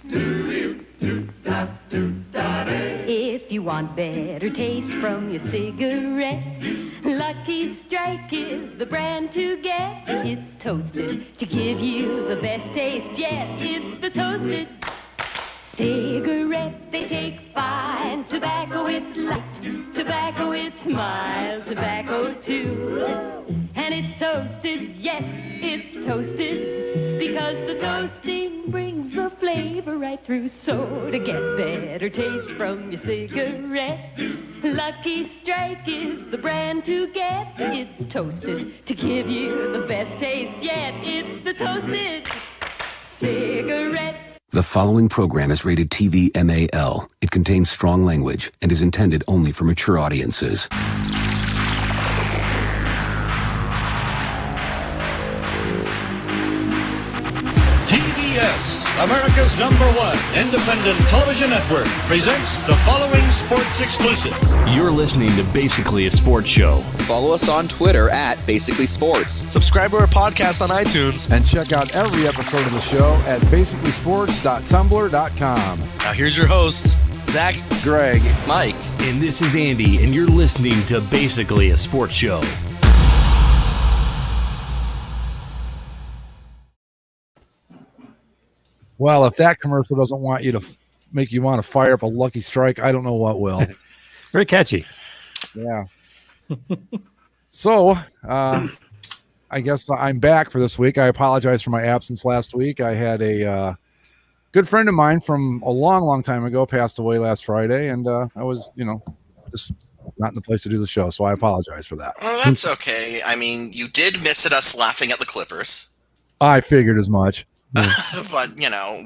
If you want better taste from your cigarette, Lucky Strike is the brand to get. It's toasted to give you the best taste yet. It's the toasted cigarette. They take fine tobacco, it's light tobacco, it's mild tobacco too. And it's toasted, yes, it's toasted, because the toasting brings the flavor right through. So to get better taste from your cigarette, Lucky Strike is the brand to get. It's toasted to give you the best taste yet. It's the toasted cigarette. The following program is rated TV MAL. It contains strong language and is intended only for mature audiences. TBS, America's #1 independent television network, presents the following sports exclusive. You're listening to Basically a Sports Show. Follow us on Twitter at Basically Sports. Subscribe to our podcast on iTunes. And check out every episode of the show at basicallysports.tumblr.com. Now here's your hosts, Zach, Greg, Mike. and this is Andy, and you're listening to Basically a Sports Show. Well, if that commercial doesn't want you to make you want to fire up a Lucky Strike, I don't know what will. Very catchy. Yeah. So, I guess I'm back for this week. I apologize for my absence last week. I had a good friend of mine from a long, long time ago passed away last Friday, and I was, just not in the place to do the show, so I apologize for that. Well, that's okay. I mean, you did miss at us laughing at the Clippers. I figured as much. But,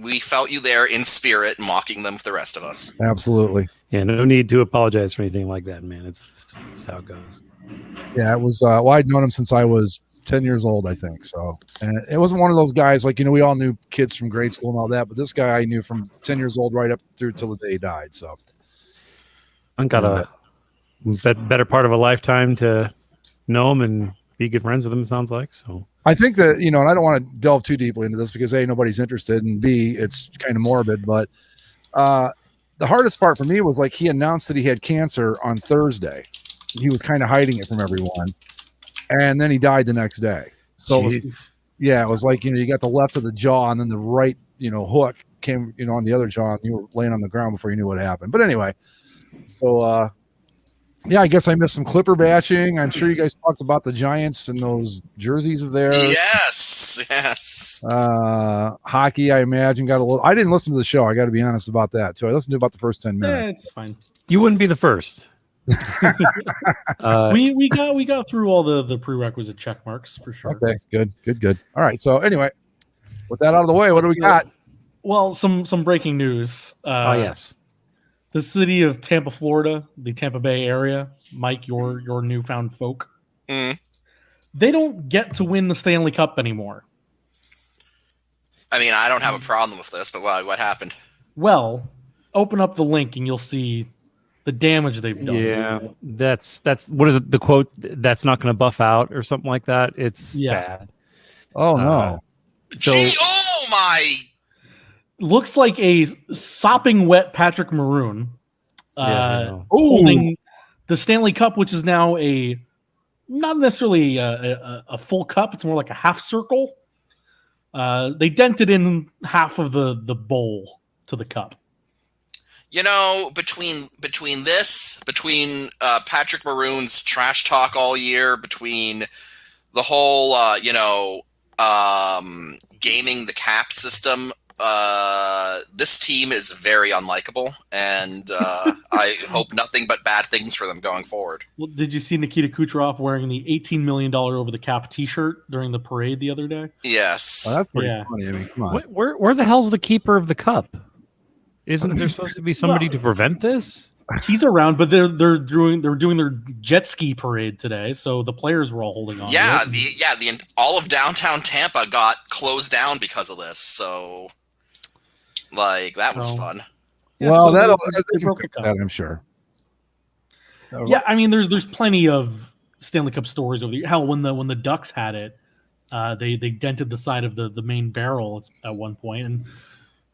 we felt you there in spirit, mocking them with the rest of us. Absolutely. Yeah, no need to apologize for anything like that, man. It's how it goes. Yeah, it was. I'd known him since I was 10 years old, I think. So, and it wasn't one of those guys like, we all knew kids from grade school and all that, but this guy I knew from 10 years old right up through till the day he died. So, I got a better part of a lifetime to know him and be good friends with him, it sounds like. So, I think that, and I don't want to delve too deeply into this because A, nobody's interested, and B, it's kind of morbid, but the hardest part for me was like he announced that he had cancer on Thursday. He was kind of hiding it from everyone, and then he died the next day. So it was like, you got the left of the jaw and then the right, hook came, on the other jaw, and you were laying on the ground before you knew what happened. But anyway, so yeah, I guess I missed some Clipper bashing. I'm sure you guys talked about the Giants and those jerseys of theirs. Yes. Hockey, I imagine, got a little. I didn't listen to the show. I got to be honest about that too. I listened to about the first 10 minutes. Yeah, it's fine. You wouldn't be the first. We got through all the prerequisite check marks for sure. Okay, good. All right. So anyway, with that out of the way, what do we got? Well, some breaking news. Yes. The city of Tampa, Florida, the Tampa Bay area, Mike, your newfound folk, they don't get to win the Stanley Cup anymore. I mean, I don't have a problem with this, but what happened? Well, open up the link and you'll see the damage they've done. Yeah, that's what is it? The quote, that's not going to buff out or something like that. It's bad. Oh, no. Oh, my. Looks like a sopping wet Patrick Maroon holding the Stanley Cup, which is now not necessarily a full cup. It's more like a half circle. They dented in half of the bowl to the cup. Between Patrick Maroon's trash talk all year, between the whole, gaming the cap system, this team is very unlikable, and I hope nothing but bad things for them going forward. Well, did you see Nikita Kucherov wearing the $18 million over the cap T-shirt during the parade the other day? Yes. Oh, that's pretty funny. I mean, come on. Where the hell's the keeper of the cup? Isn't there supposed to be somebody to prevent this? He's around, but they're doing their jet ski parade today, so the players were all holding on. Yeah, all of downtown Tampa got closed down because of this. So, that was fun. Yeah, well, that'll fix that, I'm sure. Yeah, I mean, there's plenty of Stanley Cup stories over the hell when the Ducks had it, they dented the side of the main barrel at one point, and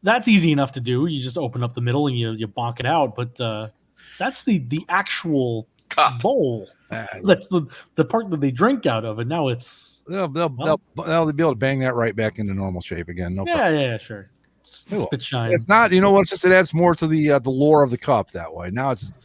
that's easy enough to do. You just open up the middle and you bonk it out. But that's the actual Cup. bowl. That's the part that they drink out of, and now it's They'll be able to bang that right back into normal shape again. No problem. yeah, sure. Spit shine. It's not, you know what? It's just, it adds more to the lore of the cup that way. Now it's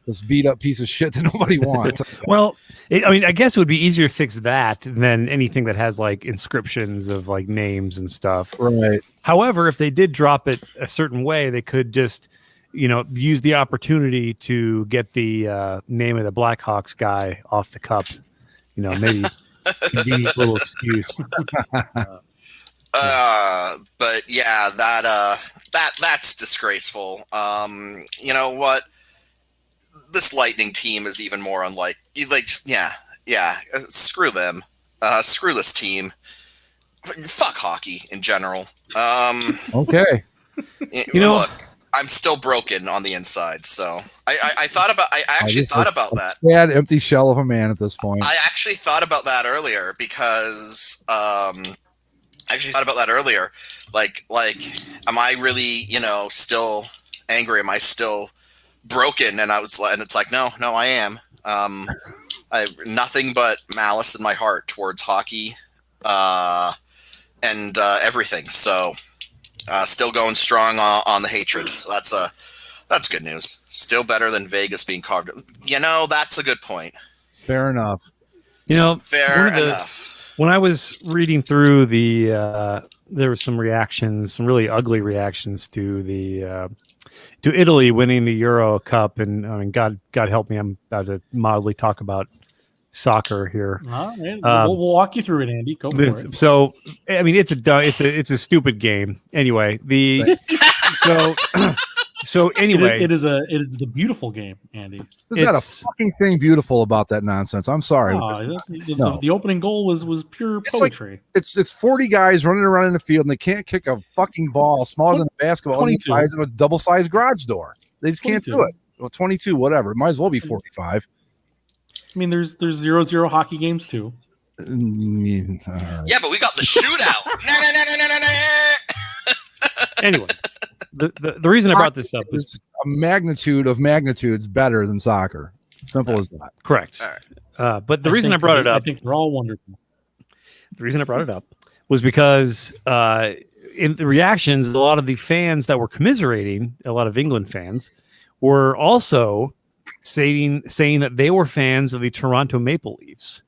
this beat up piece of shit that nobody wants. Well, I guess it would be easier to fix that than anything that has like inscriptions of like names and stuff. Right. However, if they did drop it a certain way, they could just, use the opportunity to get the name of the Blackhawks guy off the cup. Maybe convenient little excuse. But yeah, that's disgraceful. You know what? This Lightning team is even more unlike. Screw them. Screw this team. Fuck hockey in general. Okay. Look, I'm still broken on the inside, so I thought about. I actually thought about that. Sad, empty shell of a man at this point. I actually thought about that earlier because Like, am I really, still angry? Am I still broken? And it's like, no, I am. I have nothing but malice in my heart towards hockey, and everything. So, still going strong on the hatred. So that's good news. Still better than Vegas being carved. That's a good point. Fair enough. Fair enough. When I was reading through there were some reactions, some really ugly reactions to to Italy winning the Euro Cup, and I mean, God help me, I'm about to mildly talk about soccer here. All right. We'll walk you through it, Andy. Go for it. So, I mean, it's a stupid game. Anyway, So anyway, it is the beautiful game, Andy. There's not a fucking thing beautiful about that nonsense. I'm sorry. The opening goal was pure poetry. It's 40 guys running around in the field and they can't kick a fucking ball smaller than a basketball the size of a double-sized garage door. They just can't do it. Well, 22, whatever. It might as well be 45. I mean, there's 0-0 hockey games too. Yeah, but we got the shootout. Anyway. The reason I brought this up is a magnitude of magnitudes better than soccer. Simple as that. Correct. All right. But the reason I brought it up, I think they're all wonderful. The reason I brought it up was because in the reactions, a lot of the fans that were commiserating, a lot of England fans, were also saying that they were fans of the Toronto Maple Leafs,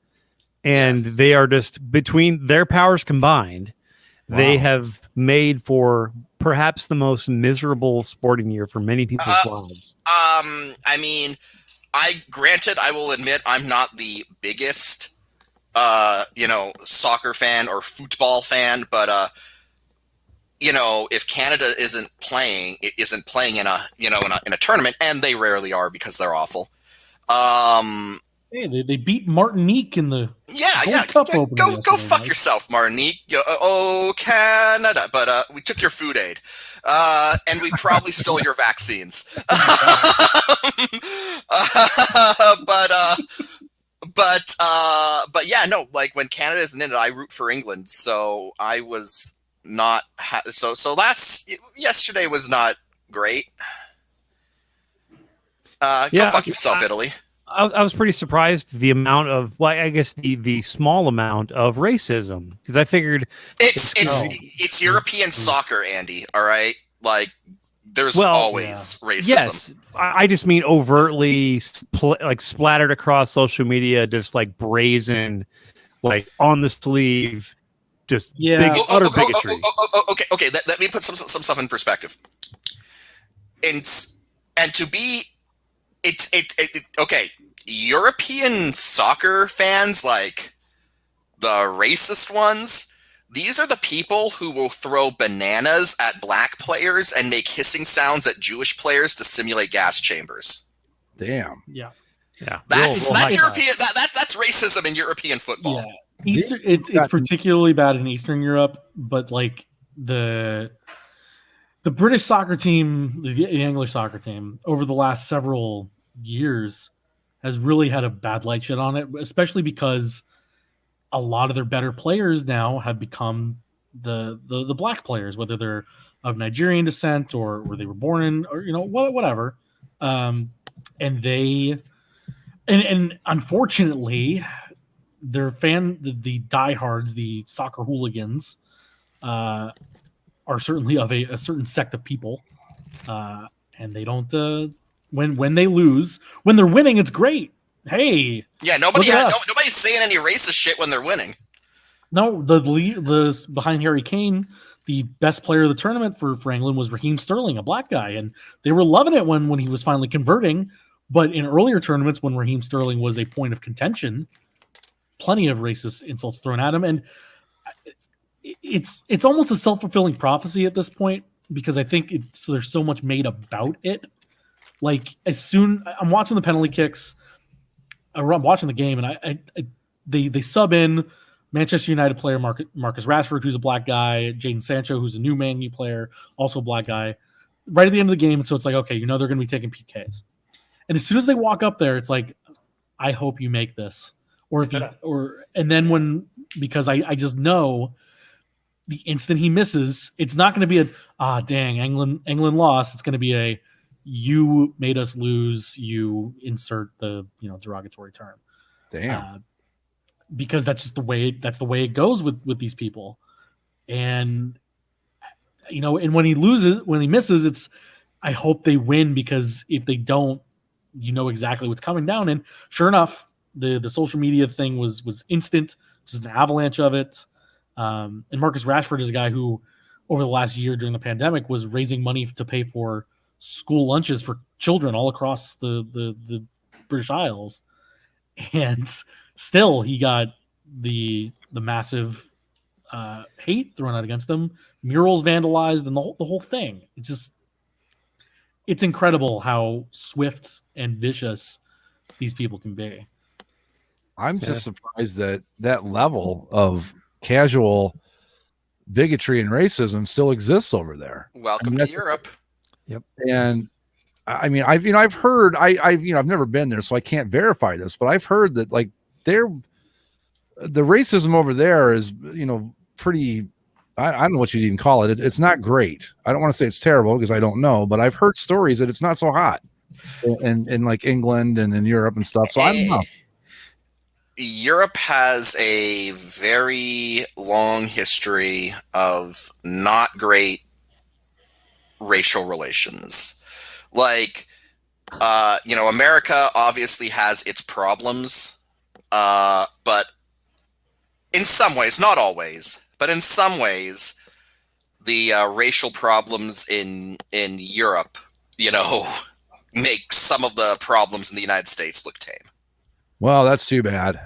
and they are just, between their powers combined, they have made for perhaps the most miserable sporting year for many people's lives. I mean, I will admit I'm not the biggest, soccer fan or football fan, but if Canada isn't playing in a tournament, and they rarely are because they're awful. Hey, they beat Martinique in the Cup opening. Go fuck yourself, Martinique. Oh, Canada. But we took your food aid. And we probably stole your vaccines. But yeah, no, like when Canada isn't in it, I root for England. So I was not yesterday was not great. Go fuck yourself, Italy. I was pretty surprised the amount of, I guess the small amount of racism, because I figured it's European soccer, Andy. All right, like there's always racism. Yes, I just mean overtly splattered across social media, just like brazen, like on the sleeve, just big utter bigotry. Okay. Let me put some stuff in perspective. And to be. Okay. European soccer fans, like the racist ones, these are the people who will throw bananas at black players and make hissing sounds at Jewish players to simulate gas chambers. Damn. Yeah. That's European. That's racism in European football. Yeah. It's particularly bad in Eastern Europe, but like the British soccer team, the English soccer team, over the last several years has really had a bad light shed on it, especially because a lot of their better players now have become the black players, whether they're of Nigerian descent or they were born in, or whatever, and they and unfortunately, the diehards, the soccer hooligans, are certainly of a certain sect of people, and they don't. When they lose, when they're winning, it's great. Hey, yeah, nobody's saying any racist shit when they're winning. No, the behind Harry Kane, the best player of the tournament for England was Raheem Sterling, a black guy, and they were loving it when he was finally converting. But in earlier tournaments, when Raheem Sterling was a point of contention, plenty of racist insults thrown at him, and it's almost a self-fulfilling prophecy at this point, because I think there's so much made about it. Like, as soon I'm watching the penalty kicks, I'm watching the game, and they sub in Manchester United player Marcus Rashford, who's a black guy, Jadon Sancho, who's a new Man U player, also a black guy, right at the end of the game. And so it's like, okay, they're going to be taking PKs. And as soon as they walk up there, it's like, I hope you make this. And then because I just know the instant he misses, it's not going to be dang, England lost. It's going to be you made us lose, you insert the derogatory term. Damn. Because that's just the way it goes with these people. And and when he misses, it's, I hope they win, because if they don't, exactly what's coming down. And sure enough, the social media thing was instant, just an avalanche of it. And Marcus Rashford is a guy who, over the last year during the pandemic, was raising money to pay for school lunches for children all across the British Isles, and still he got the massive hate thrown out against him, murals vandalized, and the whole thing. It's incredible how swift and vicious these people can be. I'm just surprised that level of casual bigotry and racism still exists over there. Welcome to Europe. Yep. And I mean, I've heard, I've never been there, so I can't verify this, but I've heard that like the racism over there is, pretty, I don't know what you'd even call it. It's not great. I don't want to say it's terrible, because I don't know, but I've heard stories that it's not so hot in like England and in Europe and stuff. So I don't know. Europe has a very long history of not great racial relations. Like, America obviously has its problems, but in some ways, not always, but in some ways, the racial problems in Europe, make some of the problems in the United States look tame. Well, that's too bad.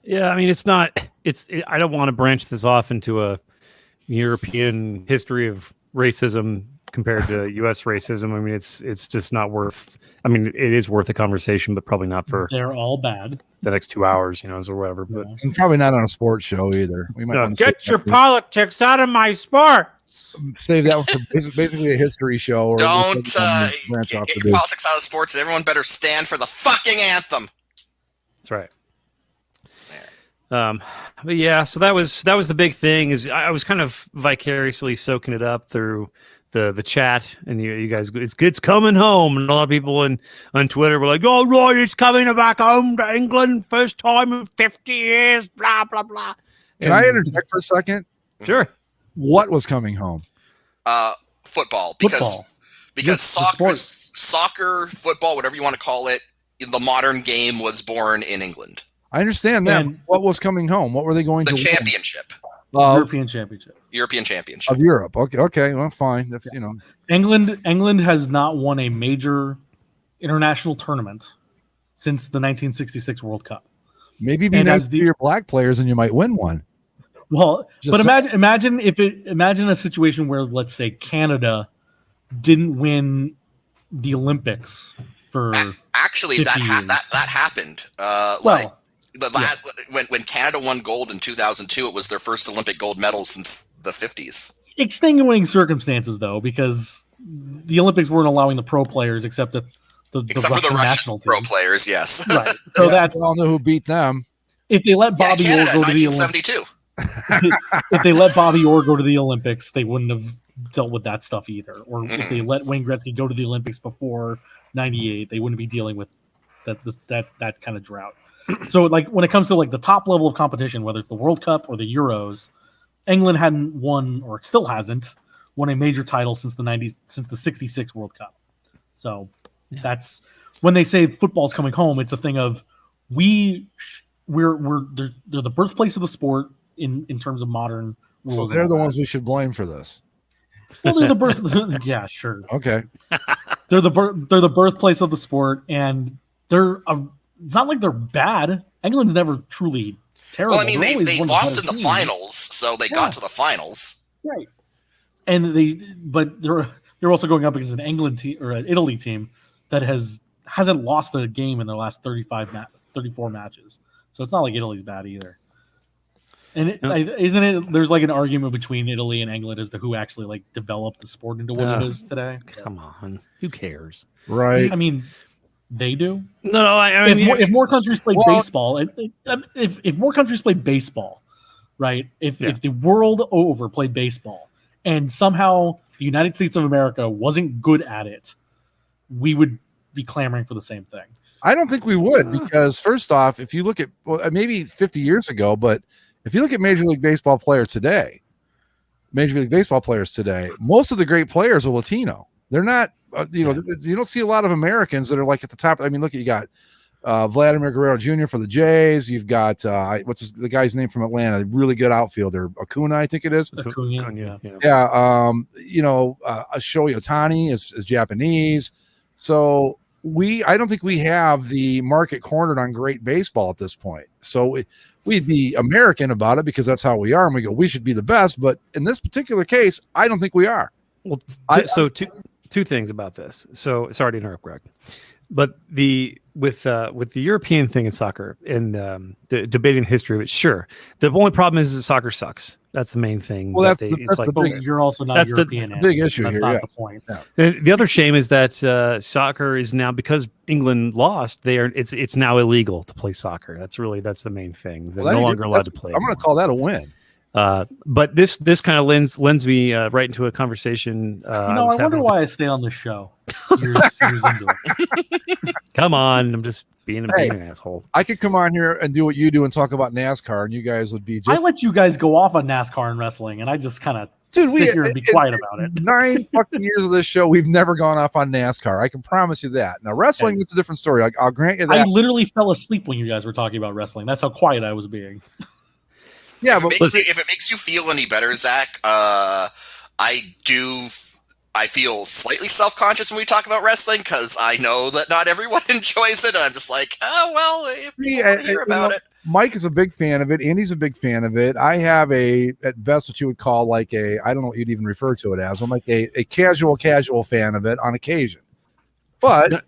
Yeah, I mean, I don't want to branch this off into a European history of racism compared to U.S. racism. I mean, it's just not worth. I mean, it is worth a conversation, but probably not for. They're all bad. The next 2 hours, or whatever. But and probably not on a sports show either. We might get your politics out of my sports. Save that for basically a history show. Or don't get your politics out of sports. Everyone better stand for the fucking anthem. That's right. But yeah, so that was the big thing. Is I was kind of vicariously soaking it up through the chat, and you guys, it's coming home, and a lot of people on Twitter were like, "Oh, right, it's coming back home to England, first time in 50 years." Blah blah blah. Can I interject for a second? Sure. What was coming home? Football, because soccer, football, whatever you want to call it, the modern game was born in England. I understand that. What was coming home? What were they going to win? The championship. European Championship of Europe. Okay, well, fine. That's England has not won a major international tournament since the 1966 World Cup. Maybe be nice to your black players, and you might win one. Well, but imagine a situation where, let's say, Canada didn't win the Olympics for actually that happened. When Canada won gold in 2002, it was their first Olympic gold medal since the 50s. Extenuating circumstances, though, because the Olympics weren't allowing the pro players except for the Russian national pro players. Yes, right. So we all know who beat them. If they let Bobby Canada, Orr go to the 1972. if they let Bobby Orr go to the Olympics, they wouldn't have dealt with that stuff either. Or if they let Wayne Gretzky go to the Olympics before '98, they wouldn't be dealing with that kind of drought. So like when it comes to like the top level of competition, whether it's the World Cup or the Euros, England hadn't won, or still hasn't won, a major title since the '66 World Cup. So that's when they say football's coming home. It's a thing of they're the birthplace of the sport in terms of modern rules. So they're the ones we should blame for this. Well, they're the birth. Yeah, sure. Okay. They're the birthplace of the sport, and it's not like they're bad. England's never truly terrible. Well, I mean, they lost in the finals, so they got to the finals, right? And they're also going up against an England team or an Italy team that hasn't lost a game in their last 34 matches. So it's not like Italy's bad either. And isn't it? There's like an argument between Italy and England as to who actually like developed the sport into what it is today. Come on, who cares? Right. I mean, they do. No. I mean, if more countries play baseball, if more countries play baseball, right? If the world over played baseball, and somehow the United States of America wasn't good at it, we would be clamoring for the same thing. I don't think we would, because first off, if you look at maybe 50 years ago, but if you look at Major League Baseball players today, most of the great players are Latino. They're not, you don't see a lot of Americans that are like at the top. I mean, look, you got Vladimir Guerrero Jr. for the Jays. You've got the guy's name from Atlanta, a really good outfielder, Acuna, I think it is. Acuna, yeah. Shohei Ohtani is Japanese. So I don't think we have the market cornered on great baseball at this point. So we'd be American about it because that's how we are. And we go, we should be the best. But in this particular case, I don't think we are. Well, two things about this. So sorry to interrupt, Greg, but with the European thing in soccer and the debating history of it, sure. The only problem is that soccer sucks. That's the main thing. Well, that's the big, you're also not European. That's the big issue that's here. Not the point. Yeah. The other shame is that soccer is now, because England lost, it's now illegal to play soccer. That's the main thing. They're no longer allowed to play. I'm going to call that a win. But this kind of lends me right into a conversation. I wonder why I stay on this show. Years into it. Come on, I'm just being an asshole. I could come on here and do what you do and talk about NASCAR, and you guys would be just. I let you guys go off on NASCAR and wrestling, and I just kind of sit here and be quiet about it. 9 fucking years of this show, we've never gone off on NASCAR. I can promise you that. Now, wrestling, it's a different story. I'll grant you that. I literally fell asleep when you guys were talking about wrestling. That's how quiet I was being. Yeah, if it makes you feel any better, Zach, I feel slightly self-conscious when we talk about wrestling because I know that not everyone enjoys it, and I'm just like, oh well, if people want to hear about it. Mike is a big fan of it. Andy's a big fan of it. I have at best, what you would call I don't know what you'd even refer to it as. I'm like a casual fan of it on occasion. But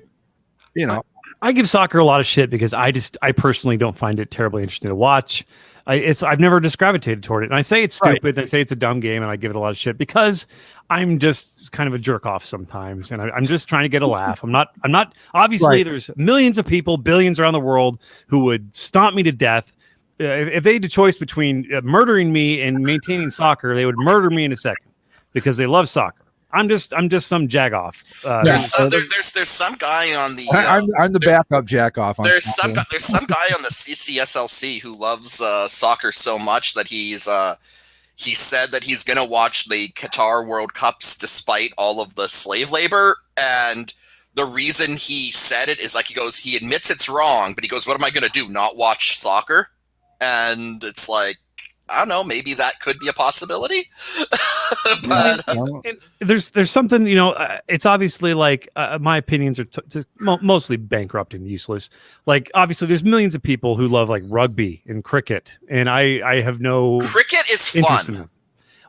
I give soccer a lot of shit because I personally don't find it terribly interesting to watch. I've never just gravitated toward it. And I say it's stupid. Right. I say it's a dumb game, and I give it a lot of shit because I'm just kind of a jerk off sometimes, and I'm just trying to get a laugh. I'm not. Obviously, there's millions of people, billions around the world, who would stomp me to death if they had a choice between murdering me and maintaining soccer. They would murder me in a second because they love soccer. I'm just some jagoff. There's some guy on the. I'm the backup jackoff. There's some guy on the CCSLC who loves soccer so much that he said that he's gonna watch the Qatar World Cups despite all of the slave labor, and the reason he said it is he admits it's wrong, but he goes, "What am I gonna do? Not watch soccer?" And it's like, I don't know, maybe that could be a possibility. But there's something, it's obviously my opinions are mostly bankrupt and useless. Like, obviously there's millions of people who love rugby and cricket, and I have no cricket is fun.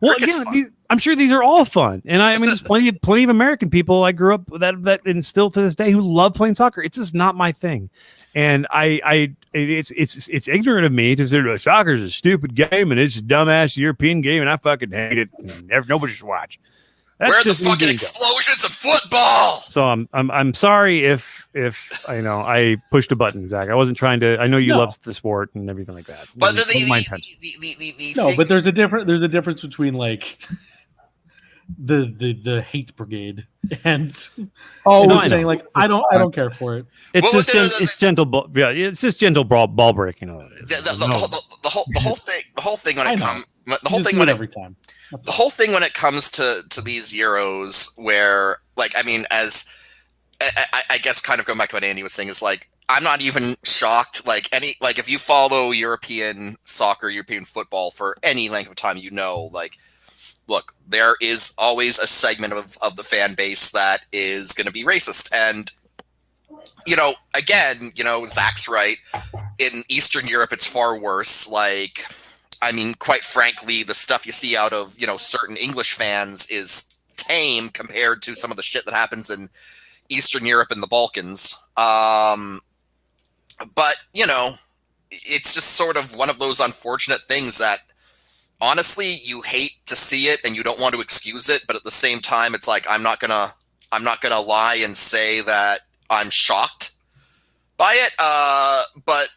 Well, again, I'm sure these are all fun, and I mean, there's plenty of American people I grew up that and still to this day who love playing soccer. It's just not my thing, and it's ignorant of me to say soccer's a stupid game and it's a dumbass European game and I fucking hate it. And nobody should watch. That's Where are the just me fucking being explosions of football? So I'm sorry if I pushed a button, Zach. I wasn't trying to. I know you love the sport and everything like that. But but there's a difference between like the hate brigade and saying like I don't care for it. It's it's gentle. It's just gentle ball breaking. The whole thing when it comes. The whole thing every time. The whole thing when it comes to these Euros, where like as I guess kind of going back to what Andy was saying is like I'm not even shocked. Like if you follow European soccer, European football for any length of time, like look, there is always a segment of the fan base that is going to be racist, and again, Zach's right. In Eastern Europe, it's far worse. Like. Quite frankly, the stuff you see out of, certain English fans is tame compared to some of the shit that happens in Eastern Europe and the Balkans. But, it's just sort of one of those unfortunate things that, honestly, you hate to see it and you don't want to excuse it, but at the same time, it's like, I'm not gonna lie and say that I'm shocked by it. But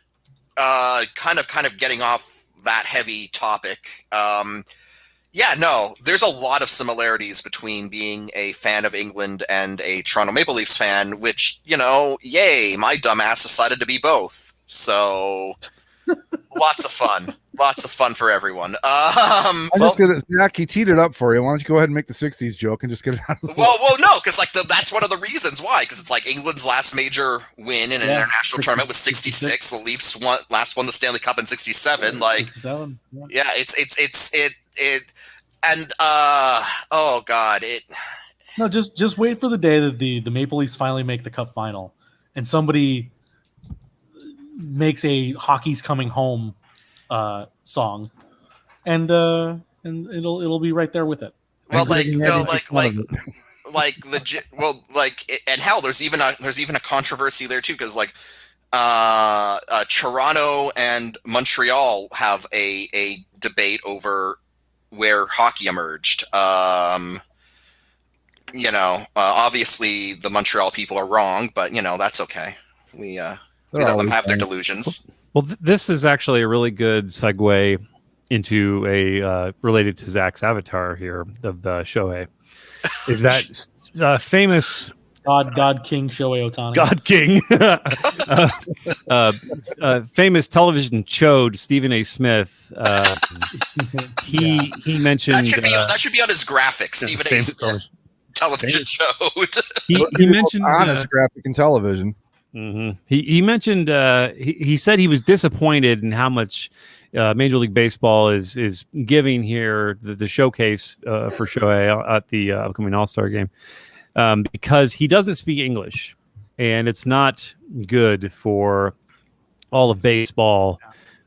kind of getting off that heavy topic. There's a lot of similarities between being a fan of England and a Toronto Maple Leafs fan, which, yay, my dumbass decided to be both. So lots of fun. Lots of fun for everyone. Zach, he teed it up for you. Why don't you go ahead and make the 60s joke and just get it out of the way? Well, no, because that's one of the reasons why. Because it's like England's last major win in an international tournament was 66. The Leafs last won the Stanley Cup in 67. Oh god, it. No, just wait for the day that the Maple Leafs finally make the Cup final, and somebody makes a "Hockey's Coming Home" song, and it'll be right there with it. Well, and hell, there's even a controversy there too, because Toronto and Montreal have a debate over where hockey emerged. Obviously the Montreal people are wrong, but that's okay. We let them have their delusions. Well, this is actually a really good segue into a related to Zach's avatar here of Shohei. Is that famous God King Shohei Ohtani? God King, famous television chode Stephen A. Smith. He mentioned that should be on his graphics. Stephen A. Smith, television chode. He mentioned honest graphic and television. Mm-hmm. He mentioned he said he was disappointed in how much Major League Baseball is giving here the showcase for Shohei at the upcoming All-Star game because he doesn't speak English, and it's not good for all of baseball.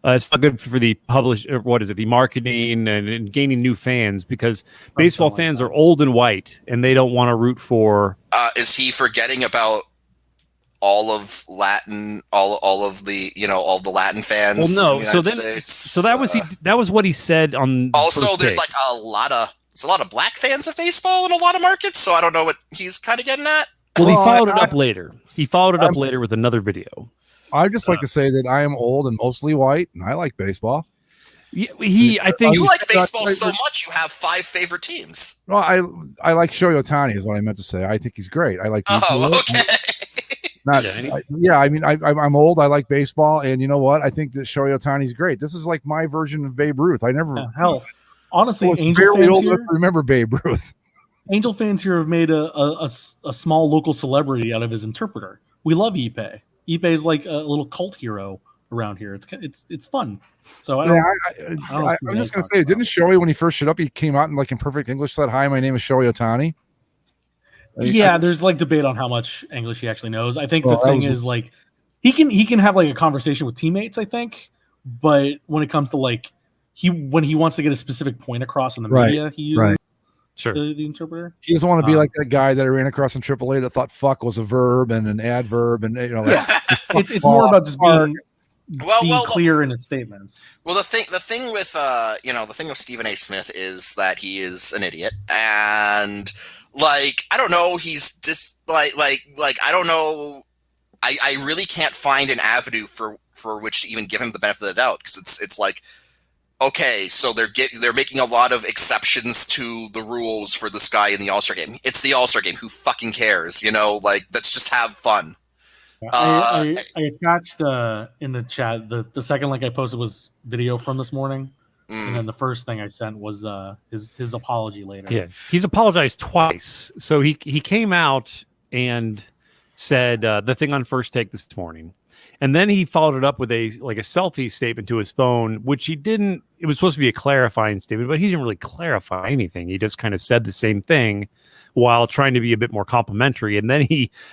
It's not good for the the marketing and gaining new fans because baseball fans are old and white and they don't want to root for. Is he forgetting about all of Latin, all of the all the Latin fans? Well, no. That was what he said on. Also, there's like a lot of black fans of baseball in a lot of markets, so I don't know what he's kind of getting at. Well, he followed it up later. He followed it up later with another video. I just like to say that I am old and mostly white, and I like baseball. I think you like baseball so much. You have 5 favorite teams. Well, I like Shohei Ohtani is what I meant to say. I think he's great. I like. Okay. I'm old. I like baseball, and you know what? I think that Shohei Ohtani's great. This is like my version of Babe Ruth. I never honestly, Angel fans here remember Babe Ruth. Angel fans here have made a small local celebrity out of his interpreter. We love Ipe. Ipe is like a little cult hero around here. It's fun. So I'm just gonna say, didn't Shohei when he first showed up, he came out in perfect English, said, "Hi, my name is Shohei Ohtani." There's debate on how much English he actually knows. I think the thing is he can have a conversation with teammates, I think, but when it comes to when he wants to get a specific point across in the media, he uses the interpreter. He doesn't want to be like that guy that I ran across in AAA that thought "fuck" was a verb and an adverb, and it's more about just being be clear in his statements. Well, the thing with the thing with Stephen A. Smith is that he is an idiot, and like I don't know, he's just like I don't know, I really can't find an avenue for which to even give him the benefit of the doubt, because it's like, okay, so they're making a lot of exceptions to the rules for this guy in the All-Star game. It's the All-Star game. Who fucking cares? Like, let's just have fun. I attached in the chat the second link I posted was video from this morning, and then the first thing I sent was his apology later. Yeah, he's apologized twice. So he came out and said the thing on First Take this morning, and then he followed it up with a selfie statement to his phone, which he didn't. It was supposed to be a clarifying statement, but he didn't really clarify anything. He just kind of said the same thing while trying to be a bit more complimentary. And then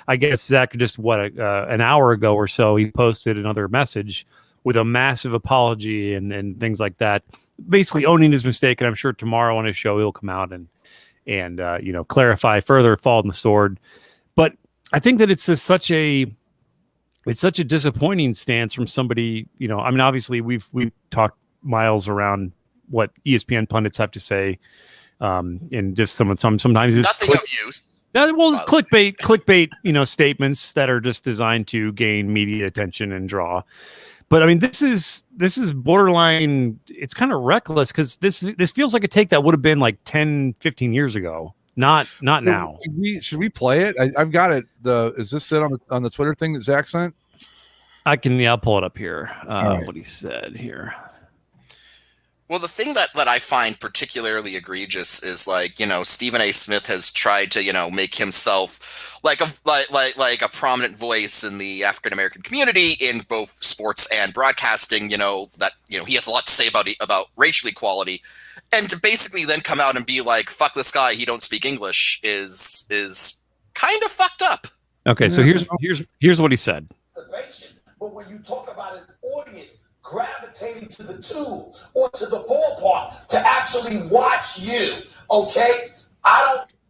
I guess Zach, just an hour ago or so, he posted another message with a massive apology and things like that, basically owning his mistake. And I'm sure tomorrow on his show, he'll come out and clarify further, fall on the sword. But I think that it's such a disappointing stance from somebody, I mean, obviously we've talked miles around what ESPN pundits have to say. And just sometimes it's nothing of use. Well, it's clickbait, statements that are just designed to gain media attention and draw. But I mean, this is borderline. It's kind of reckless because this feels like a take that would have been like 10, 15 years ago. Not now. Should we play it? I've got it. Is this it on the Twitter thing that Zach sent? I'll pull it up here. Right. What he said here. Well, the thing that I find particularly egregious is Stephen A. Smith has tried to make himself like a prominent voice in the African American community in both sports and broadcasting. That he has a lot to say about racial equality, and to basically then come out and be like, "Fuck this guy, he don't speak English," is kind of fucked up. Okay, so here's what he said. But when you talk about an audience gravitating to the tube or to the ballpark to actually watch you, okay?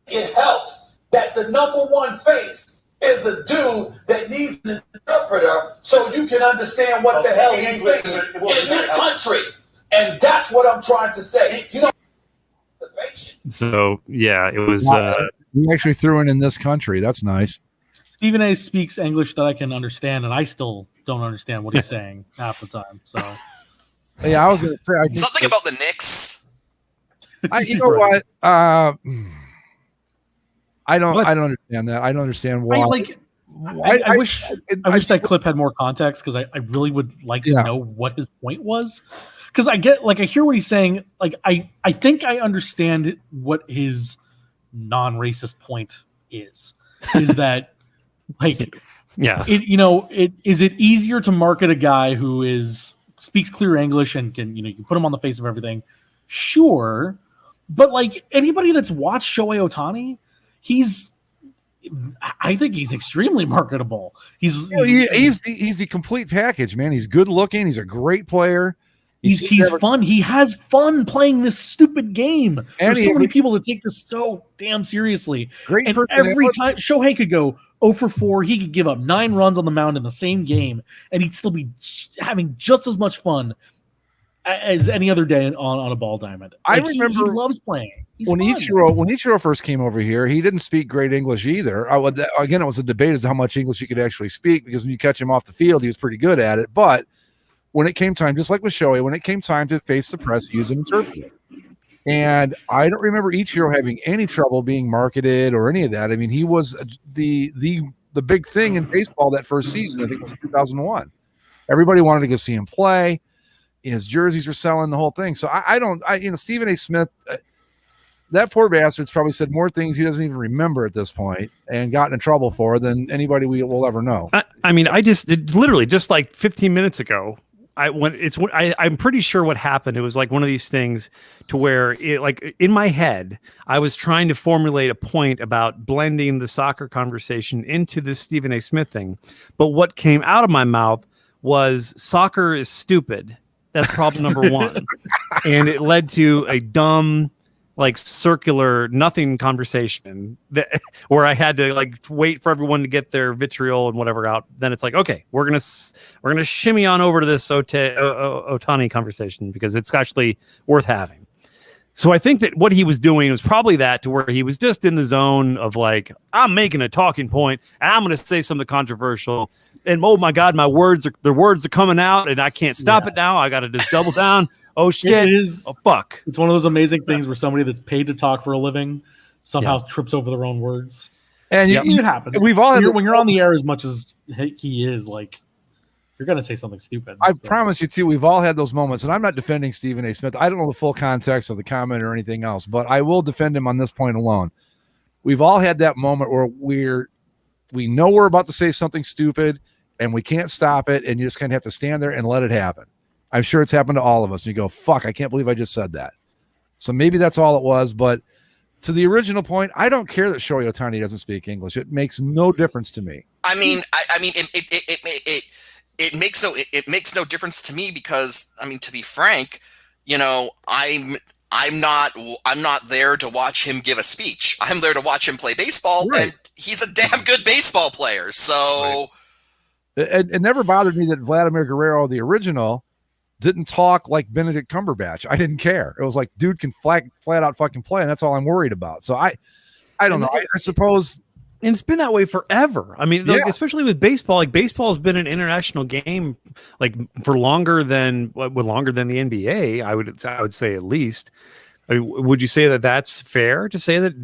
It helps that the number one face is a dude that needs an interpreter so you can understand what the hell he's saying in this country. And that's what I'm trying to say. So, yeah, it was... we actually threw in this country. That's nice. Stephen A. speaks English that I can understand, and I still don't understand what he's saying half the time. So, yeah, I was going to say something about the Knicks. You know what? I don't understand that. I don't understand why. I wish that clip had more context, because I really would like to know what his point was. Because I hear what he's saying. I think I understand what his non-racist point is. Is that yeah, is it easier to market a guy who speaks clear English and can you can put him on the face of everything? Sure, but anybody that's watched Shohei Ohtani, I think he's extremely marketable. He's the complete package, man. He's good looking. He's a great player. He's fun. He has fun playing this stupid game. And there's so many people that take this so damn seriously. Great, and every time Shohei could go 0 for 4, he could give up 9 runs on the mound in the same game, and he'd still be having just as much fun as any other day on a ball diamond. I remember he loves playing. When Ichiro first came over here, he didn't speak great English either. Again, it was a debate as to how much English he could actually speak, because when you catch him off the field, he was pretty good at it. But when it came time, just like with Shohei, when it came time to face the press, he used an interpreter. And I don't remember Ichiro having any trouble being marketed or any of that. I mean, he was the big thing in baseball that first season. I think it was 2001. Everybody wanted to go see him play. His jerseys were selling, the whole thing. So Stephen A. Smith, that poor bastard's probably said more things he doesn't even remember at this point and gotten in trouble for than anybody we will ever know. Literally just like 15 minutes ago, I'm pretty sure what happened. It was like one of these things to where in my head, I was trying to formulate a point about blending the soccer conversation into this Stephen A. Smith thing. But what came out of my mouth was soccer is stupid. That's problem number one. And it led to a dumb, like circular nothing conversation that where I had to like wait for everyone to get their vitriol and whatever out. Then it's like, okay, we're gonna shimmy on over to this Otani conversation because it's actually worth having. So I think that what he was doing was probably that, to where he was just in the zone of like, I'm making a talking point and I'm going to say something controversial. And oh my God, the words are coming out and I can't stop it now. I got to just double down. Oh shit. Oh fuck. It's one of those amazing things where somebody that's paid to talk for a living somehow trips over their own words. And it happens. We've all had when you're on the air as much as he is, like, you're going to say something stupid. I promise you, too, we've all had those moments, and I'm not defending Stephen A. Smith. I don't know the full context of the comment or anything else, but I will defend him on this point alone. We've all had that moment where we know we're about to say something stupid, and we can't stop it, and you just kind of have to stand there and let it happen. I'm sure it's happened to all of us. And you go, fuck, I can't believe I just said that. So maybe that's all it was, but to the original point, I don't care that Shohei Ohtani doesn't speak English. It makes no difference to me. I mean, it makes no difference to me because, I mean, to be frank, you know, I'm not there to watch him give a speech. I'm there to watch him play baseball, and he's a damn good baseball player. So it never bothered me that Vladimir Guerrero, the original, didn't talk like Benedict Cumberbatch. I didn't care. It was like, dude can flat out fucking play, and that's all I'm worried about. So I don't know. I suppose. And it's been that way forever. I mean, like, especially with baseball, like baseball has been an international game, like for longer than the NBA. I would say at least. I mean, would you say that that's fair to say that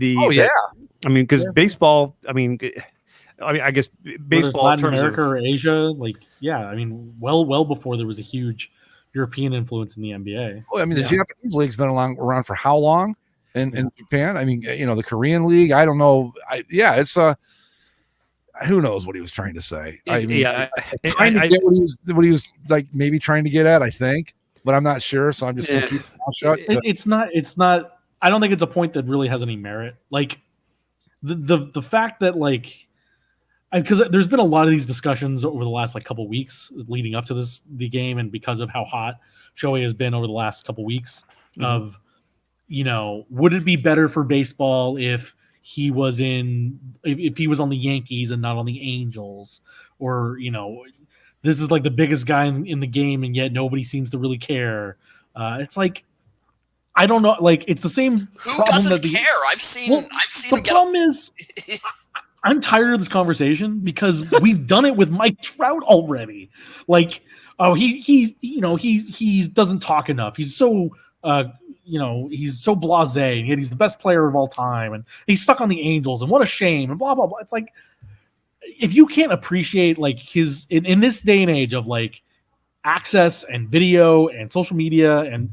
I mean, because baseball. I mean, I guess baseball, Latin America or Asia, like I mean, well before there was a huge European influence in the NBA. Well, I mean, the Japanese league's been around for how long? In Japan, I mean, you know, the Korean league. I don't know. It's who knows what he was trying to say. I mean, trying to get what he was like, maybe trying to get at. I think, but I'm not sure. So I'm just going to keep my mouth shut. It's not. I don't think it's a point that really has any merit. Like the fact that like, because there's been a lot of these discussions over the last like couple weeks leading up to the game, and because of how hot Shohei has been over the last couple weeks of. You know, would it be better for baseball if he was if he was on the Yankees and not on the Angels? Or, you know, this is like the biggest guy in the game and yet nobody seems to really care. It's like, I don't know. Like, it's the same. Who doesn't care? I've seen the problem is I'm tired of this conversation because we've done it with Mike Trout already. Like, oh, he doesn't talk enough. He's so, he's so blasé, and yet he's the best player of all time, and he's stuck on the Angels, and what a shame, and blah blah blah. It's like, if you can't appreciate like his in this day and age of like access and video and social media, and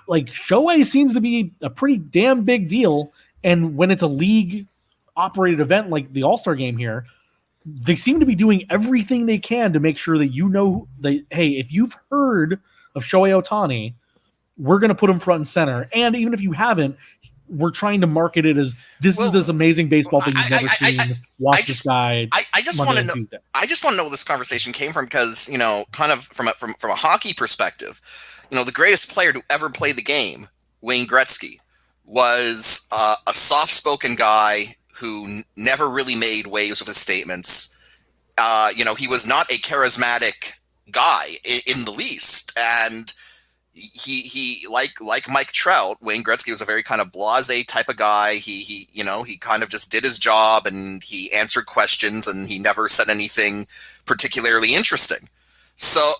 like Shohei seems to be a pretty damn big deal, and when it's a league operated event like the All-Star game here, they seem to be doing everything they can to make sure that hey, if you've heard of Shohei Ohtani, we're going to put him front and center. And even if you haven't, we're trying to market it as this is this amazing baseball thing you've never seen. Watch this guy. I just want to know. I just want to know where this conversation came from because, you know, kind of from a hockey perspective, you know, the greatest player to ever play the game, Wayne Gretzky, was a soft-spoken guy who never really made waves with his statements. You know, he was not a charismatic guy in the least, and he like Mike Trout, Wayne Gretzky was a very kind of blasé type of guy. He kind of just did his job and he answered questions and he never said anything particularly interesting. So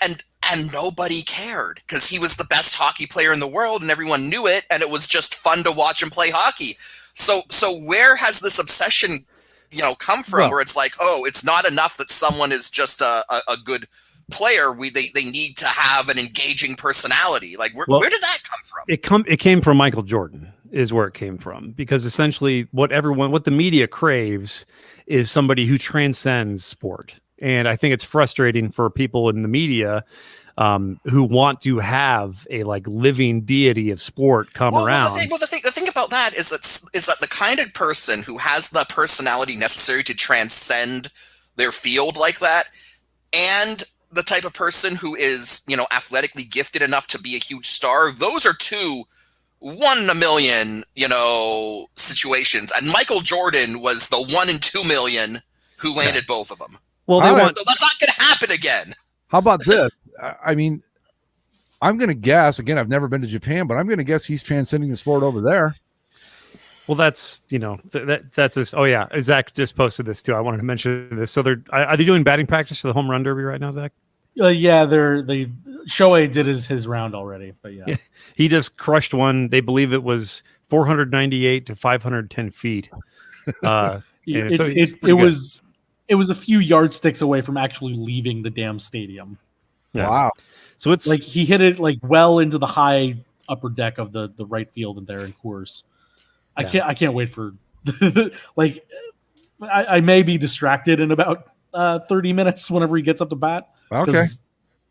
and nobody cared because he was the best hockey player in the world and everyone knew it, and it was just fun to watch him play hockey. So where has this obsession, you know, come from? Where it's like, oh, it's not enough that someone is just a good player, they need to have an engaging personality. Like, where did that come from? It came from Michael Jordan is where it came from, because essentially what the media craves is somebody who transcends sport. And I think it's frustrating for people in the media who want to have a like living deity of sport come around. The thing about that is that the kind of person who has the personality necessary to transcend their field like that, and the type of person who is, you know, athletically gifted enough to be a huge star, those are two 1 in a million, situations, and Michael Jordan was the 1 in 2 million who landed both of them. Well, So that's not going to happen again. How about this? I mean, I'm going to guess, again, I've never been to Japan, but I'm going to guess he's transcending the sport over there. Well, that's that's this. Oh yeah, Zach just posted this too. I wanted to mention this. So are they doing batting practice for the home run derby right now, Zach? Yeah, the Shohei did his round already, but yeah, he just crushed one. They believe it was 498 to 510 feet. It was a few yardsticks away from actually leaving the damn stadium. Yeah. Wow! So it's like he hit it like well into the high upper deck of the right field in there in Coors. I can't wait for like I may be distracted in about 30 minutes whenever he gets up to bat. Okay.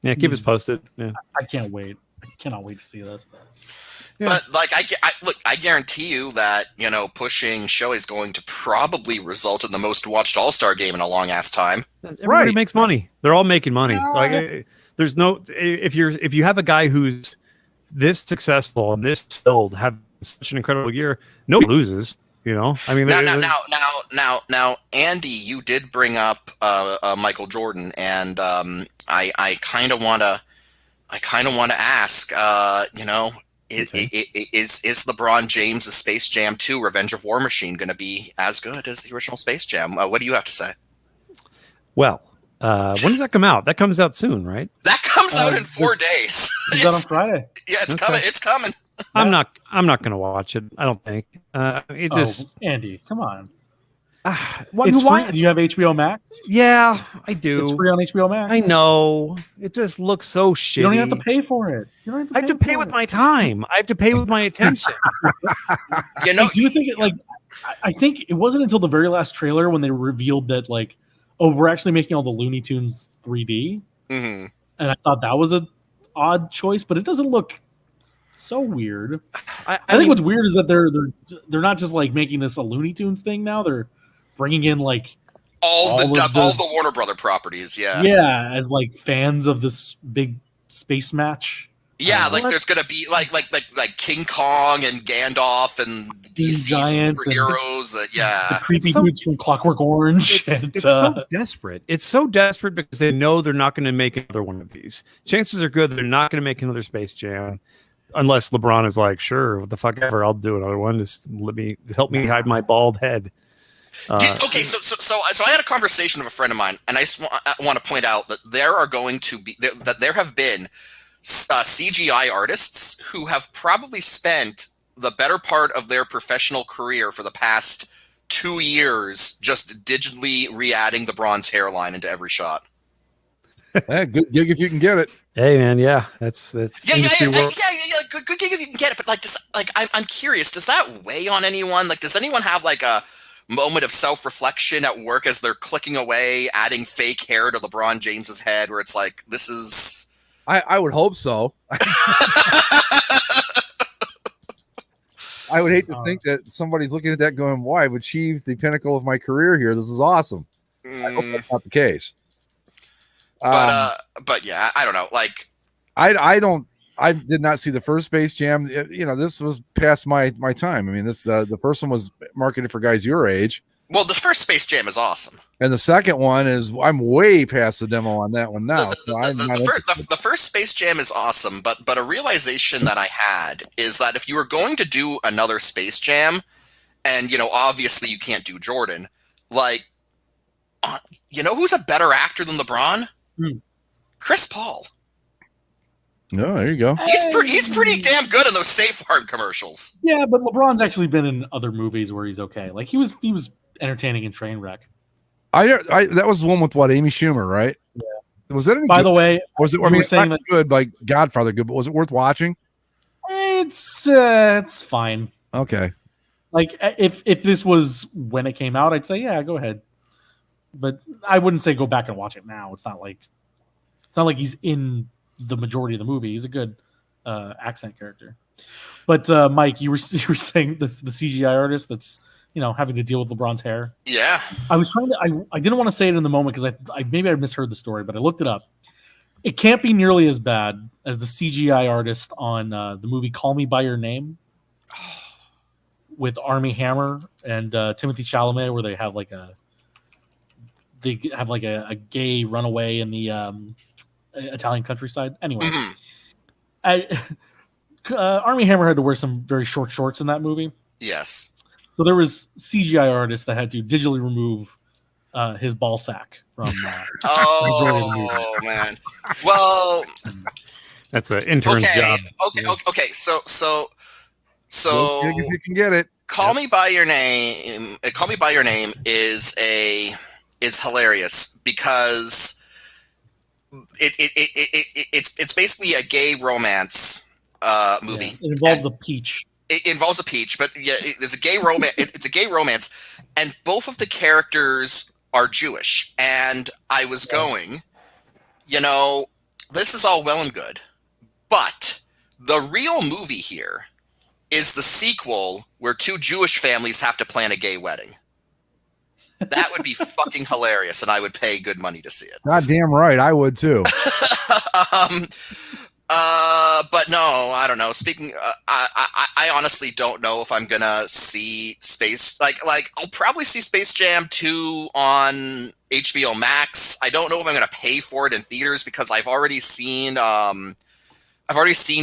Yeah, keep us posted. Yeah. I can't wait. I cannot wait to see this. Yeah. But like I guarantee you that, pushing Shohei is going to probably result in the most watched All-Star game in a long ass time. Everybody makes money. They're all making money. Like there's no if you have a guy who's this successful and this skilled, have such an incredible year, nobody loses. I mean, now, Andy, you did bring up Michael Jordan, and I kind of want to ask, is LeBron James' Space Jam 2: Revenge of War Machine going to be as good as the original Space Jam? What do you have to say? Well, when does that come out? That comes out soon, right? That comes out in 4 days. It's on Friday. Yeah, it's coming. It's coming. I'm not going to watch it. I don't think. Andy, come on. It's free. Do you have HBO Max? Yeah, I do. It's free on HBO Max. I know. It just looks so shitty. You don't even have to pay for it. I have to pay with my time. I have to pay with my attention. Do you think I think it wasn't until the very last trailer when they revealed that we're actually making all the Looney Tunes 3D. Mm-hmm. And I thought that was an odd choice, but it doesn't look so weird. I think what's weird is that they're not just making this a Looney Tunes thing now. They're bringing in all the Warner Brother properties. Yeah, as fans of this big space match. Yeah, there's gonna be like King Kong and Gandalf and DC superheroes. The creepy dudes from Clockwork Orange. It's so desperate. It's so desperate because they know they're not going to make another one of these. Chances are good they're not going to make another Space Jam, unless LeBron is like, sure, what the fuck ever, I'll do another one. Just help me hide my bald head. Okay, so I had a conversation with a friend of mine, and I just want to point out that there have been CGI artists who have probably spent the better part of their professional career for the past 2 years just digitally re-adding the bronze hairline into every shot. Yeah, good gig if you can get it. Hey man, yeah, that's good gig if you can get it. But I'm curious, does that weigh on anyone? Does anyone have a moment of self-reflection at work as they're clicking away, adding fake hair to LeBron James's head, where it's this is? I would hope so. I would hate to think that somebody's looking at that going, "Why, I've achieved the pinnacle of my career here. This is awesome." I hope that's not the case. But yeah, I don't know. I did not see the first Space Jam. This was past my time. I mean, the first one was marketed for guys your age. Well, the first Space Jam is awesome. And the second one is, I'm way past the demo on that one now. The first Space Jam is awesome, but a realization that I had is that if you were going to do another Space Jam, and obviously you can't do Jordan, who's a better actor than LeBron? Chris Paul. No, there you go. He's pretty damn good in those Safe Farm commercials. Yeah, but LeBron's actually been in other movies where he's okay. He was entertaining in Trainwreck. That was the one with Amy Schumer, right? Yeah. Was that any By good? the way, was it? I mean, saying that good, Godfather, good, but was it worth watching? It's fine. Okay. If this was when it came out, I'd say yeah, go ahead. But I wouldn't say go back and watch it now. It's not like he's in the majority of the movie. He's a good accent character. But Mike, you were saying the CGI artist that's having to deal with LeBron's hair. Yeah. I was trying to. I didn't want to say it in the moment because maybe I misheard the story, but I looked it up. It can't be nearly as bad as the CGI artist on the movie Call Me by Your Name. with Armie Hammer and Timothy Chalamet, where they have like a gay runaway in the Italian countryside. Anyway, Armie Hammer had to wear some very short shorts in that movie. Yes. So there was CGI artists that had to digitally remove his ball sack from. Oh man. Well, that's an intern's job. Okay. So if you can get it. Call Me by Your Name. Call Me by Your Name is hilarious because it's basically a gay romance movie. Yeah, it involves a peach. It involves a peach, but yeah, there's a gay romance. It's a gay romance, and both of the characters are Jewish. And I was going, this is all well and good, but the real movie here is the sequel where two Jewish families have to plan a gay wedding. That would be fucking hilarious, and I would pay good money to see it. God damn right, I would too. But no, I don't know. Speaking, I honestly don't know if I'm gonna see I'll probably see Space Jam 2 on HBO Max. I don't know if I'm gonna pay for it in theaters because I've already seen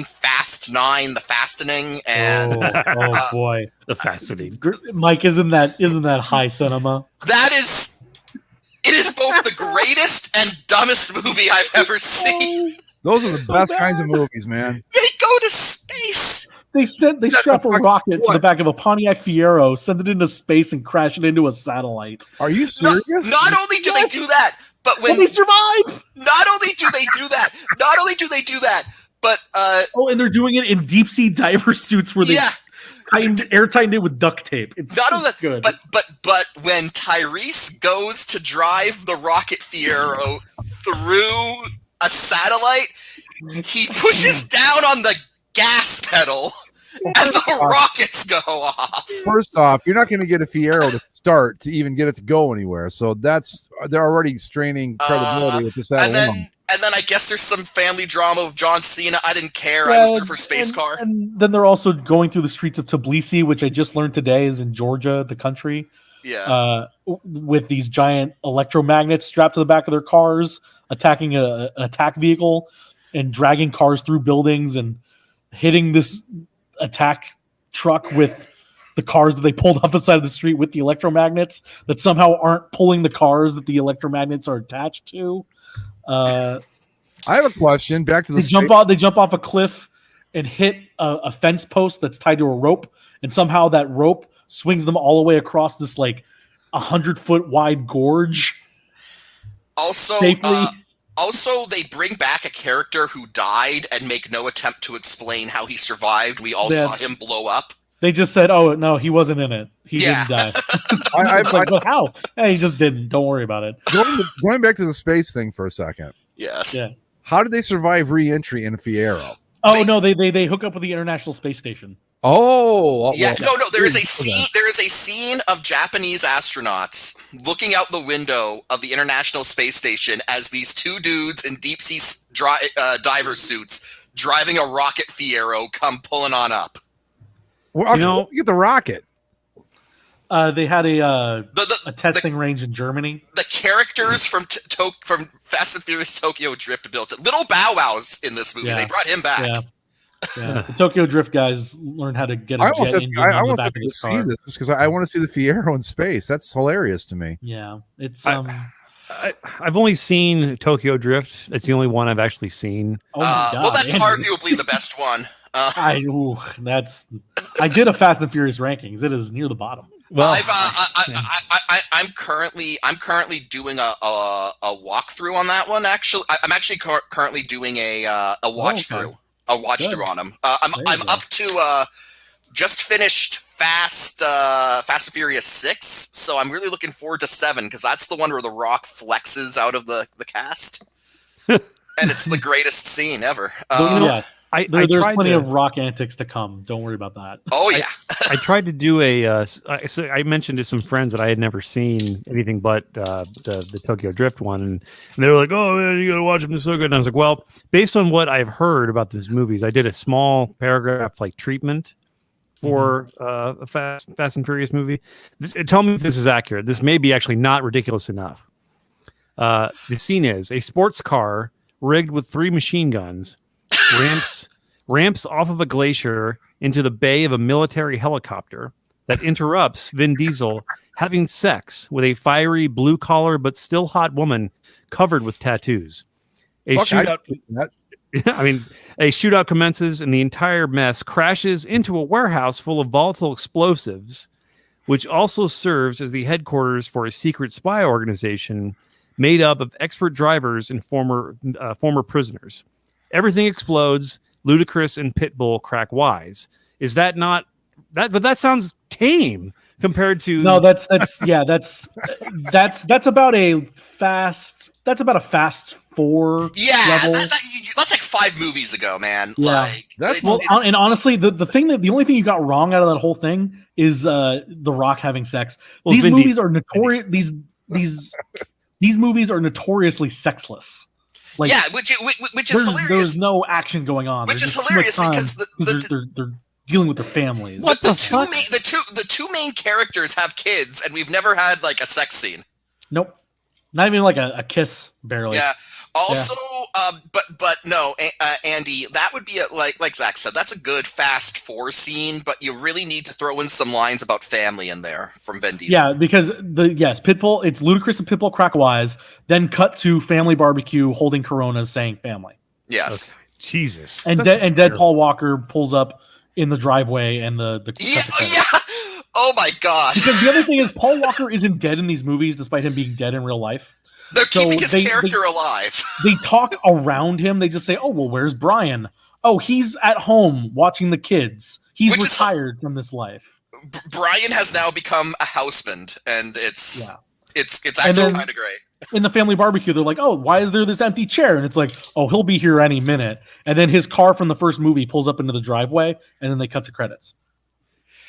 Fast 9, The Fastening, and oh boy, The Fastening. Mike, isn't that high cinema? It is both the greatest and dumbest movie I've ever seen. Those are the best kinds of movies, man. They go to space. They strap a rocket to the back of a Pontiac Fiero, send it into space, and crash it into a satellite. Are you serious? Not only do they do that, but when they survive. Not only do they do that, but and they're doing it in deep sea diver suits where they air tightened it with duct tape. It's not only good. But when Tyrese goes to drive the rocket Fiero through a satellite, he pushes down on the gas pedal and the rockets go off. First off, you're not going to get a Fiero to start to even get it to go anywhere. So they're already straining credibility with this alone. And then I guess there's some family drama with John Cena. I didn't care. I was there for Space Car. And then they're also going through the streets of Tbilisi, which I just learned today is in Georgia, the country. Yeah. With these giant electromagnets strapped to the back of their cars, attacking an attack vehicle and dragging cars through buildings and hitting this attack truck with the cars that they pulled off the side of the street with the electromagnets that somehow aren't pulling the cars that the electromagnets are attached to. I have a question. Back to the they jump off a cliff and hit a fence post that's tied to a rope, and somehow that rope swings them all the way across this like 100-foot wide gorge. Also, they bring back a character who died and make no attempt to explain how he survived. We all saw him blow up. They just said, "Oh no, he wasn't in it. He didn't die." But how? Hey, he just didn't. Don't worry about it. Going back to the space thing for a second. Yes. Yeah. How did they survive re-entry in a Fiero? They hook up with the International Space Station. Oh, yeah. No. There is a scene. There is a scene of Japanese astronauts looking out the window of the International Space Station as these two dudes in deep sea diver suits driving a rocket Fiero come pulling on up. Well, get the rocket. They had a testing range in Germany. The characters from Fast and Furious Tokyo Drift built it. Little Bow Wow's in this movie. Yeah. They brought him back. Yeah. The Tokyo Drift guys learned how to get a jet engine I on the want back to of his see car. this because I want to see the Fiero in space. That's hilarious to me. Yeah, it's I've only seen Tokyo Drift. It's the only one I've actually seen. Oh my God, well, that's Andrew. arguably the best one. I did a Fast and Furious rankings. It is near the bottom. Well, I'm currently doing a walkthrough on that one. Actually, I'm actually currently doing a watch through on them. I'm up to just finished Fast and Furious 6, so I'm really looking forward to 7 because that's the one where The Rock flexes out of the cast, and it's the greatest scene ever. There's plenty of Rock antics to come. Don't worry about that. Oh yeah. I tried to do I mentioned to some friends that I had never seen anything but the Tokyo Drift one, and they were like, "Oh man, you gotta watch them. They're so good." And I was like, "Well, based on what I've heard about these movies, I did a small paragraph treatment for a Fast and Furious movie. Tell me if this is accurate. This may be actually not ridiculous enough. The scene is a sports car rigged with 3 machine guns ramps off of a glacier into the bay of a military helicopter that interrupts Vin Diesel having sex with a fiery blue-collar but still hot woman covered with tattoos. A shootout commences and the entire mess crashes into a warehouse full of volatile explosives, which also serves as the headquarters for a secret spy organization made up of expert drivers and former prisoners. Everything explodes. Ludacris and Pitbull crack wise. Is that not that? But that sounds tame compared to. No, that's about a fast. That's about a Fast 4 level. That's like 5 movies ago, man. Yeah, like, and honestly, the only thing you got wrong out of that whole thing is The Rock having sex. Well, these movies are notorious. These movies are notoriously sexless. Like, yeah, which is hilarious. There's no action going on. Which is hilarious because they're dealing with their families. But the two main characters have kids, and we've never had like a sex scene. Nope, not even like a kiss, barely. Yeah. Also, but no, Andy, that would be like Zach said, that's a good Fast 4 scene, but you really need to throw in some lines about family in there from Vin Diesel. Yeah, because Pitbull, it's Ludacris and Pitbull crack wise, then cut to family barbecue holding Coronas saying family. Yes. Okay. Jesus. And Dead Paul Walker pulls up in the driveway and the yeah. Oh my gosh. Because the other thing is Paul Walker isn't dead in these movies despite him being dead in real life. They're keeping his character alive. They talk around him. They just say, "Oh, well, where's Brian? Oh, he's at home watching the kids. He's retired from this life." Brian has now become a houseband, and it's actually kind of great. In the family barbecue, they're like, "Oh, why is there this empty chair?" And it's like, "Oh, he'll be here any minute." And then his car from the first movie pulls up into the driveway, and then they cut to credits.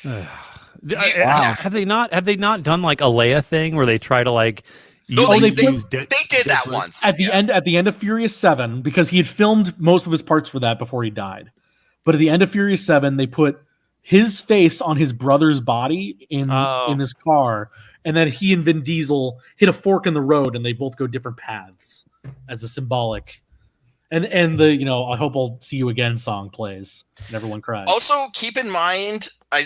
Have they not done like a Leia thing where they try to like? They did that once at the end of Furious 7 because he had filmed most of his parts for that before he died. But at the end of Furious 7, they put his face on his brother's body in his car, and then he and Vin Diesel hit a fork in the road, and they both go different paths as a symbolic. And the I hope I'll see you again song plays, and everyone cries. Also, keep in mind. I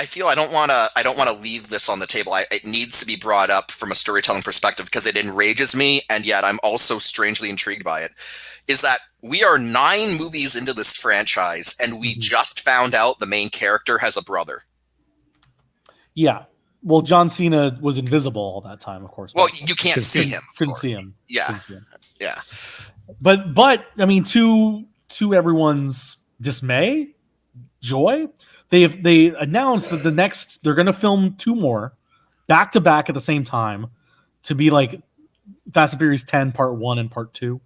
feel I don't want to leave this on the table. It needs to be brought up from a storytelling perspective because it enrages me, and yet I'm also strangely intrigued by it. Is that we are 9 movies into this franchise, and we just found out the main character has a brother. Yeah, well, John Cena was invisible all that time, of course. Well, you can't see him. Couldn't see him. Yeah, yeah. But I mean, to everyone's dismay, joy. They announced that they're going to film 2 more back to back at the same time to be like Fast and Furious 10 Part 1 and Part 2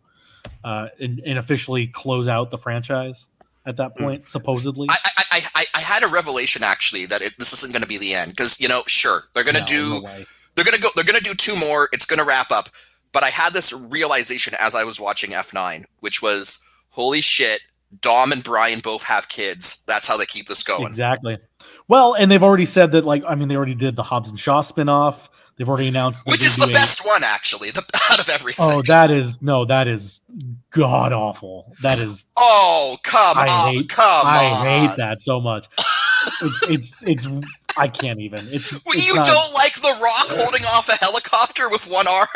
and officially close out the franchise at that point, supposedly. I had a revelation actually that this isn't going to be the end because sure they're going to they're going to do 2 more. It's going to wrap up. But I had this realization as I was watching F9, which was holy shit. Dom and Brian both have kids. That's how they keep this going. Exactly. Well, and they've already said that, they already did the Hobbs and Shaw spinoff. They've already announced, which is the best one, actually, out of everything. Oh, that is god awful. That is. Oh, come on! I hate that so much. It's I can't even. You don't like The Rock holding off a helicopter with one arm?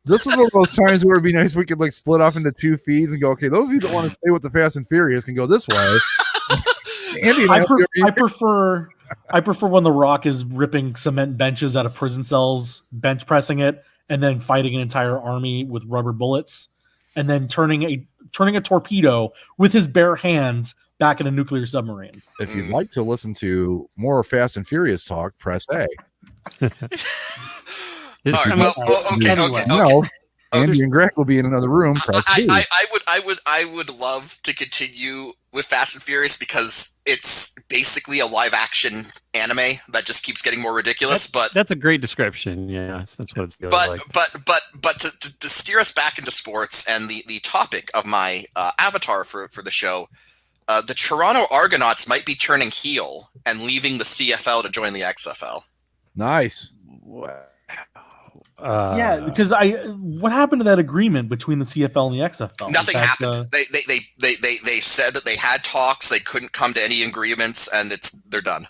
This is one of those times where it'd be nice if we could like split off into 2 feeds and go, okay, those of you that want to stay with the Fast and Furious can go this way. Andy, I prefer when The Rock is ripping cement benches out of prison cells, bench pressing it, and then fighting an entire army with rubber bullets, and then turning a torpedo with his bare hands back in a nuclear submarine. If you'd like to listen to more Fast and Furious talk, press A. Okay. No, Andy and Greg will be in another room. Press B. I would love to continue with Fast and Furious because it's basically a live action anime that just keeps getting more ridiculous. That's a great description. Yeah, that's what it's like. But to steer us back into sports and the topic of my avatar for the show, the Toronto Argonauts might be turning heel and leaving the CFL to join the XFL. Nice. Yeah, because what happened to that agreement between the CFL and the XFL? Nothing happened. They said that they had talks. They couldn't come to any agreements, and they're done.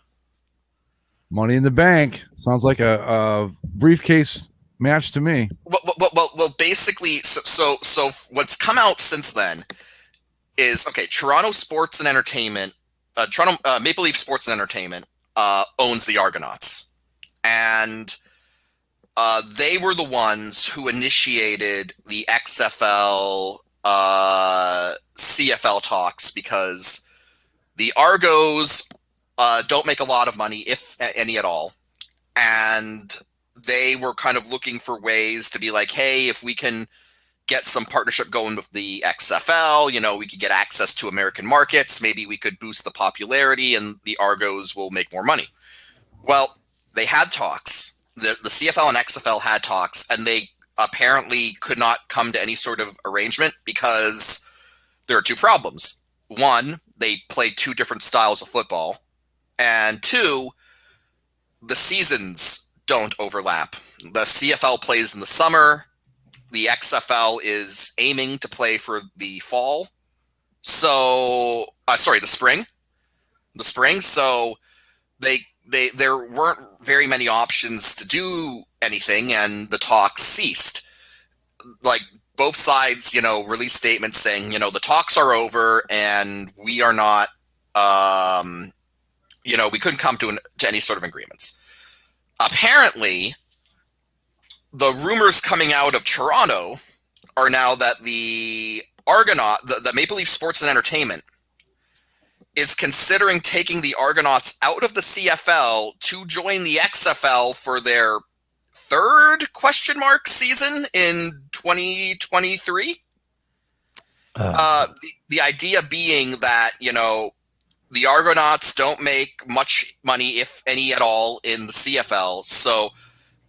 Money in the Bank sounds like a briefcase match to me. Well, basically, so what's come out since then is Toronto Sports and Entertainment, Toronto Maple Leaf Sports and Entertainment owns the Argonauts, and they were the ones who initiated the XFL CFL talks because the Argos don't make a lot of money, if any at all, and they were kind of looking for ways to be like, hey, if we can get some partnership going with the XFL, we could get access to American markets. Maybe we could boost the popularity and the Argos will make more money. Well, they had talks. The CFL and XFL had talks, and they apparently could not come to any sort of arrangement because there are two problems. One, they played two different styles of football. And two, the seasons don't overlap. The CFL plays in the summer. The XFL is aiming to play for the fall. So, the spring. So there weren't very many options to do anything, and the talks ceased. Like, both sides, released statements saying, the talks are over, and we are not, we couldn't come to any sort of agreements. Apparently, the rumors coming out of Toronto are now that the Maple Leaf Sports and Entertainment is considering taking the Argonauts out of the CFL to join the XFL for their third season in 2023. The idea being that, the Argonauts don't make much money, if any at all, in the CFL, so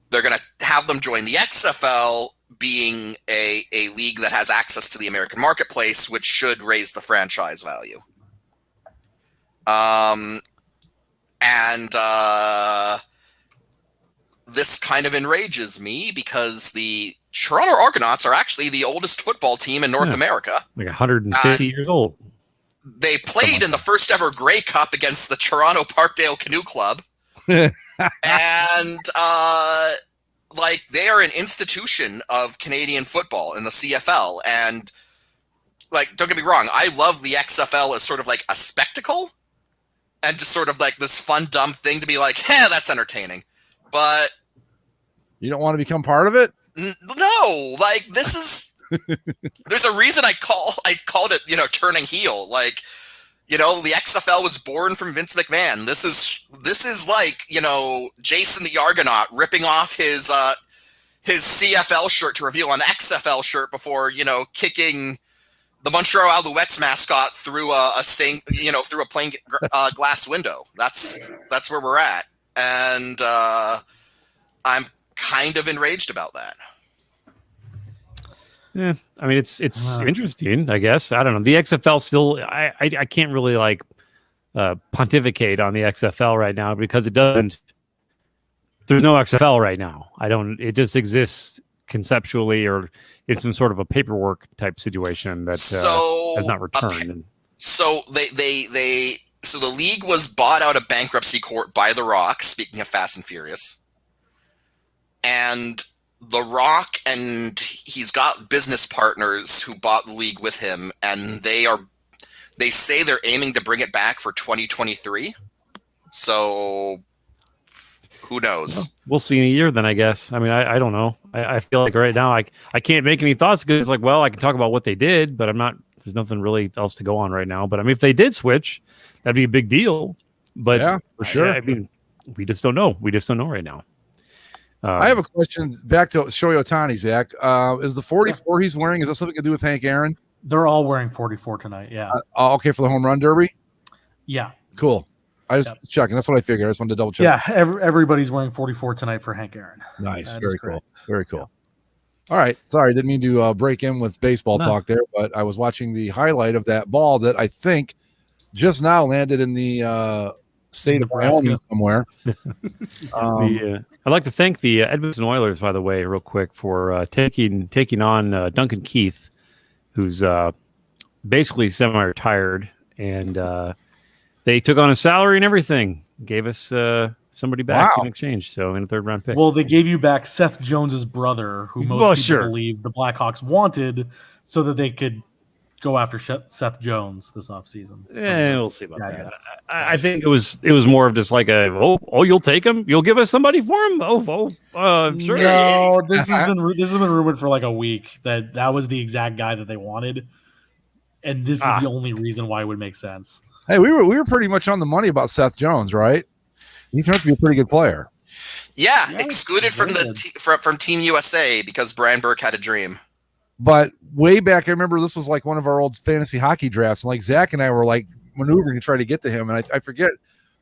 they're going to have them join the XFL, being a league that has access to the American marketplace, which should raise the franchise value. This kind of enrages me because the Toronto Argonauts are actually the oldest football team in North America. Like 150 years old. They played in the first ever Grey Cup against the Toronto Parkdale Canoe Club. And they are an institution of Canadian football in the CFL. And don't get me wrong, I love the XFL as sort of like a spectacle and just sort of like this fun, dumb thing to be like, that's entertaining. But you don't want to become part of it? No, this is there's a reason I called it, turning heel. The XFL was born from Vince McMahon. This is like, Jason the Argonaut ripping off his CFL shirt to reveal an XFL shirt before, kicking the Montreal Alouettes mascot through through a plain glass window. That's where we're at. And I'm kind of enraged about that. Yeah, I mean it's interesting, I guess. I don't know. The XFL still, I can't really pontificate on the XFL right now because there's no XFL right now. It just exists conceptually, or it's some sort of a paperwork type situation that has not returned. Okay. So so the league was bought out of bankruptcy court by The Rock, speaking of Fast and Furious. And The Rock, and he's got business partners who bought the league with him, and they say they're aiming to bring it back for 2023. So who knows? We'll see in a year then, I guess. I mean, I don't know. I feel like right now I can't make any thoughts because I can talk about what they did, but there's nothing really else to go on right now. But I mean, if they did switch, that'd be a big deal. But yeah, for sure. I mean, we just don't know. We just don't know right now. I have a question back to Shohei Ohtani, Zach. Is the 44 he's wearing, is that something to do with Hank Aaron? They're all wearing 44 tonight, yeah. Okay, for the home run derby? Yeah. Cool. I was checking. That's what I figured. I just wanted to double check. Yeah, everybody's wearing 44 tonight for Hank Aaron. Nice. Very cool. Very cool. All right. Sorry, didn't mean to break in with baseball talk there, but I was watching the highlight of that ball that I think just now landed in the state of Wyoming somewhere. I'd like to thank the Edmonton Oilers, by the way, real quick, for taking on Duncan Keith, who's basically semi-retired, and they took on a salary and everything, gave us somebody back in exchange. So in a 3rd round pick. Well, they gave you back Seth Jones's brother, who most people believe the Blackhawks wanted, so that they could go after Seth Jones this offseason. Yeah, we'll see about that. I think it was more of just like you'll take him, you'll give us somebody for him. Sure. No, this has been rumored for like a week that was the exact guy that they wanted, and this is the only reason why it would make sense. Hey, we were pretty much on the money about Seth Jones, right? He turned out to be a pretty good player. Yeah, excluded from from Team USA because Brian Burke had a dream. But way back, I remember this was like one of our old fantasy hockey drafts, and like Zach and I were like maneuvering to try to get to him, and I forget,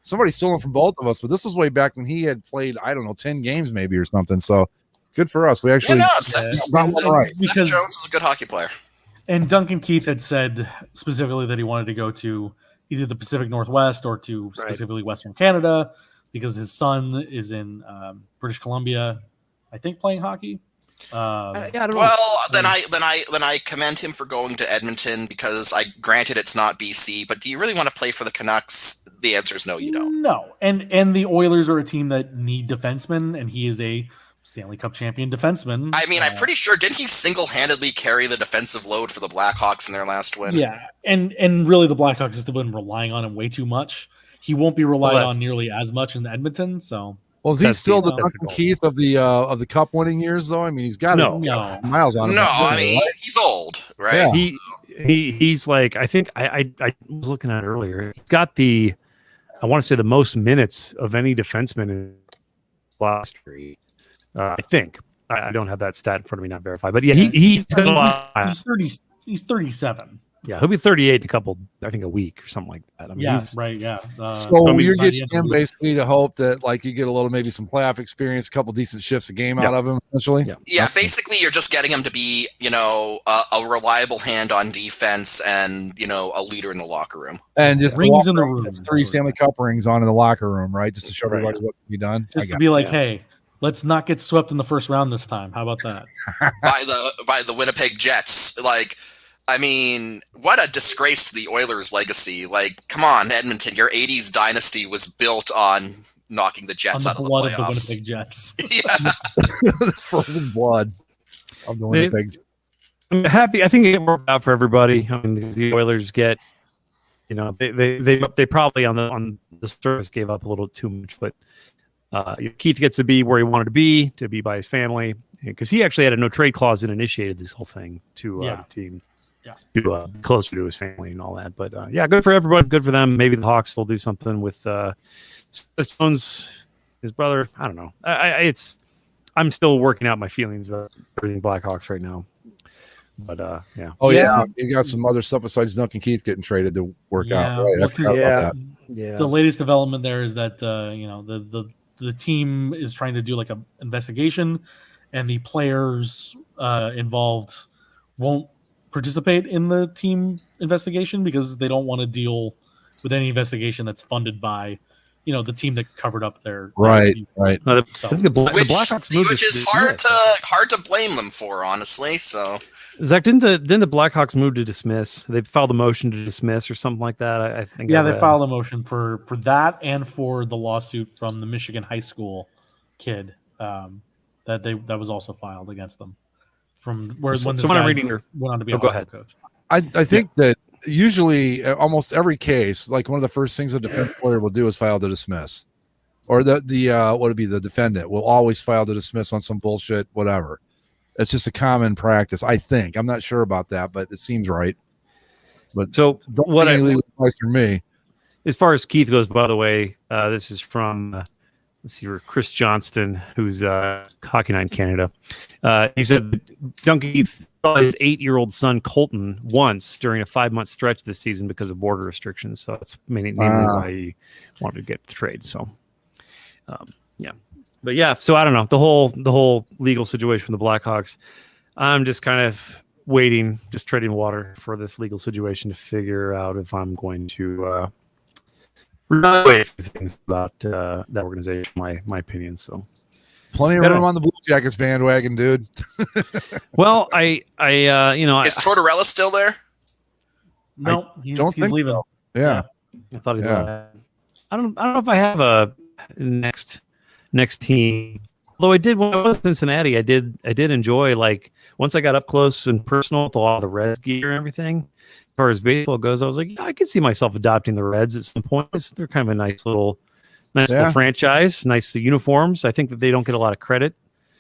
somebody stole him from both of us, but this was way back when he had played, I don't know, 10 games maybe or something. So good for us. We actually got one right. Because Jones is a good hockey player. And Duncan Keith had said specifically that he wanted to go to either the Pacific Northwest or to specifically Western Canada because his son is in British Columbia, I think, playing hockey. Then I commend him for going to Edmonton because granted it's not BC, but do you really want to play for the Canucks? The answer is no, you don't. No, and the Oilers are a team that need defensemen, and he is a Stanley Cup champion defenseman. I mean, I'm pretty sure, didn't he single-handedly carry the defensive load for the Blackhawks in their last win? Yeah, and really the Blackhawks have been relying on him way too much. He won't be relied on nearly as much in Edmonton, so. Well, is he still the Duncan Keith of the cup winning years though? I mean, he's got miles on him. No, I mean he's old, right? Yeah. He's like, I think I was looking at it earlier. He got I want to say the most minutes of any defenseman in last year. I think I don't have that stat in front of me, not verified, but yeah, he's got a lot. He's 37. Yeah, he'll be 38 in a week or something like that. I mean, so you're getting him basically to hope that like you get a little, maybe some playoff experience, a couple decent shifts a game out of him, essentially. Yeah, basically you're just getting him to be, a reliable hand on defense and, a leader in the locker room. And just rings in the room. 3 Stanley Cup rings on in the locker room, right? Just to show everybody what can be done. Just to be like, hey, let's not get swept in the first round this time. How about that? by the Winnipeg Jets. Like, I mean, what a disgrace to the Oilers' legacy. Like, come on, Edmonton, your 80s dynasty was built on knocking the Jets out of the playoffs. Of the Winnipeg Jets. Yeah. Frozen blood of the Winnipeg. I'm happy. I think it worked out for everybody. I mean, the Oilers get, they probably on the surface gave up a little too much, but Keith gets to be where he wanted to be by his family, because he actually had a no trade clause and initiated this whole thing to the team. Yeah, to closer to his family and all that. But good for everybody. Good for them. Maybe the Hawks will do something with Jones, his brother. I don't know. I'm still working out my feelings about everything Blackhawks right now. But yeah. Oh yeah, you got some other stuff besides Duncan Keith getting traded to work out. Right? The latest development there is that the team is trying to do like an investigation, and the players involved won't participate in the team investigation because they don't want to deal with any investigation that's funded by, the team that covered up their right. So, the Blackhawks moved, which is hard to blame them for, honestly. So, Zach, didn't the Blackhawks move to dismiss? They filed a motion to dismiss or something like that. I think. Yeah, they filed a motion for that and for the lawsuit from the Michigan high school kid that was also filed against them. From where when this guy went on to be a high school coach. I think that usually almost every case, like one of the first things a defense lawyer will do is file to dismiss, or the what would be the defendant will always file to dismiss on some bullshit, whatever. It's just a common practice. I think I'm not sure about that, but it seems right. But so what advice from me, as far as Keith goes, by the way, this is from. Let's see, Chris Johnston, who's Hockey Night in Canada. He said Duncan Keith saw his 8-year-old son Colton once during a 5-month stretch this season because of border restrictions. So that's mainly why he wanted to get the trade. So, but yeah. So I don't know the whole legal situation with the Blackhawks. I'm just kind of waiting, just treading water for this legal situation to figure out if I'm going to reevaluate things about that organization. My opinion. So plenty of room on the Blue Jackets bandwagon, dude. Well, I is Tortorella still there? No, he's leaving. So. Yeah. I thought he left. I don't know if I have a next team. Although I did when I was in Cincinnati, I did enjoy, like, once I got up close and personal with a lot of the Reds gear and everything. As far as baseball goes, I was like, I could see myself adopting the Reds at some point. They're kind of a nice little franchise, nice uniforms. I think that they don't get a lot of credit.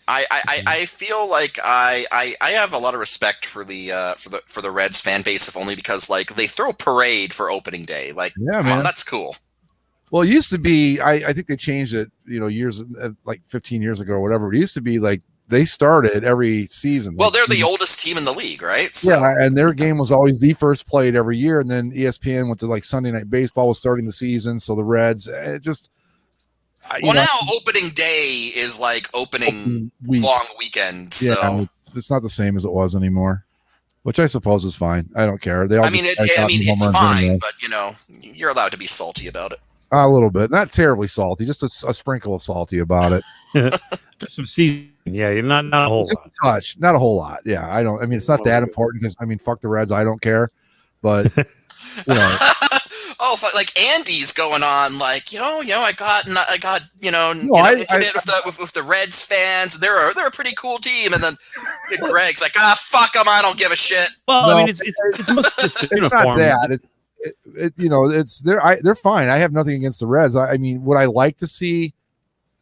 I feel like I have a lot of respect for the Reds fan base, if only because, like, they throw a parade for opening day. Like, come on, that's cool. Well, it used to be, I think they changed it, years, like 15 years ago or whatever. It used to be like they started every season. Well, they're the oldest team in the league, right? So. Yeah, and their game was always the first played every year. And then ESPN went to, like, Sunday Night Baseball was starting the season. So the Reds, it just... now opening day is like opening long weekend. So yeah, it's not the same as it was anymore, which I suppose is fine. I don't care. It's fine, but you're allowed to be salty about it. A little bit, not terribly salty, just a sprinkle of salty about it. Just some season. Yeah, you're not a whole lot. Touch, not a whole lot. Yeah, I don't. I mean, it's not that important because fuck the Reds. I don't care, but Oh, like Andy's going on, like I got with the Reds fans. They're a pretty cool team, and then Greg's like, fuck them, I don't give a shit. Well, I mean, it's mostly just it's not that. They're fine. I have nothing against the Reds. I mean, would I like to see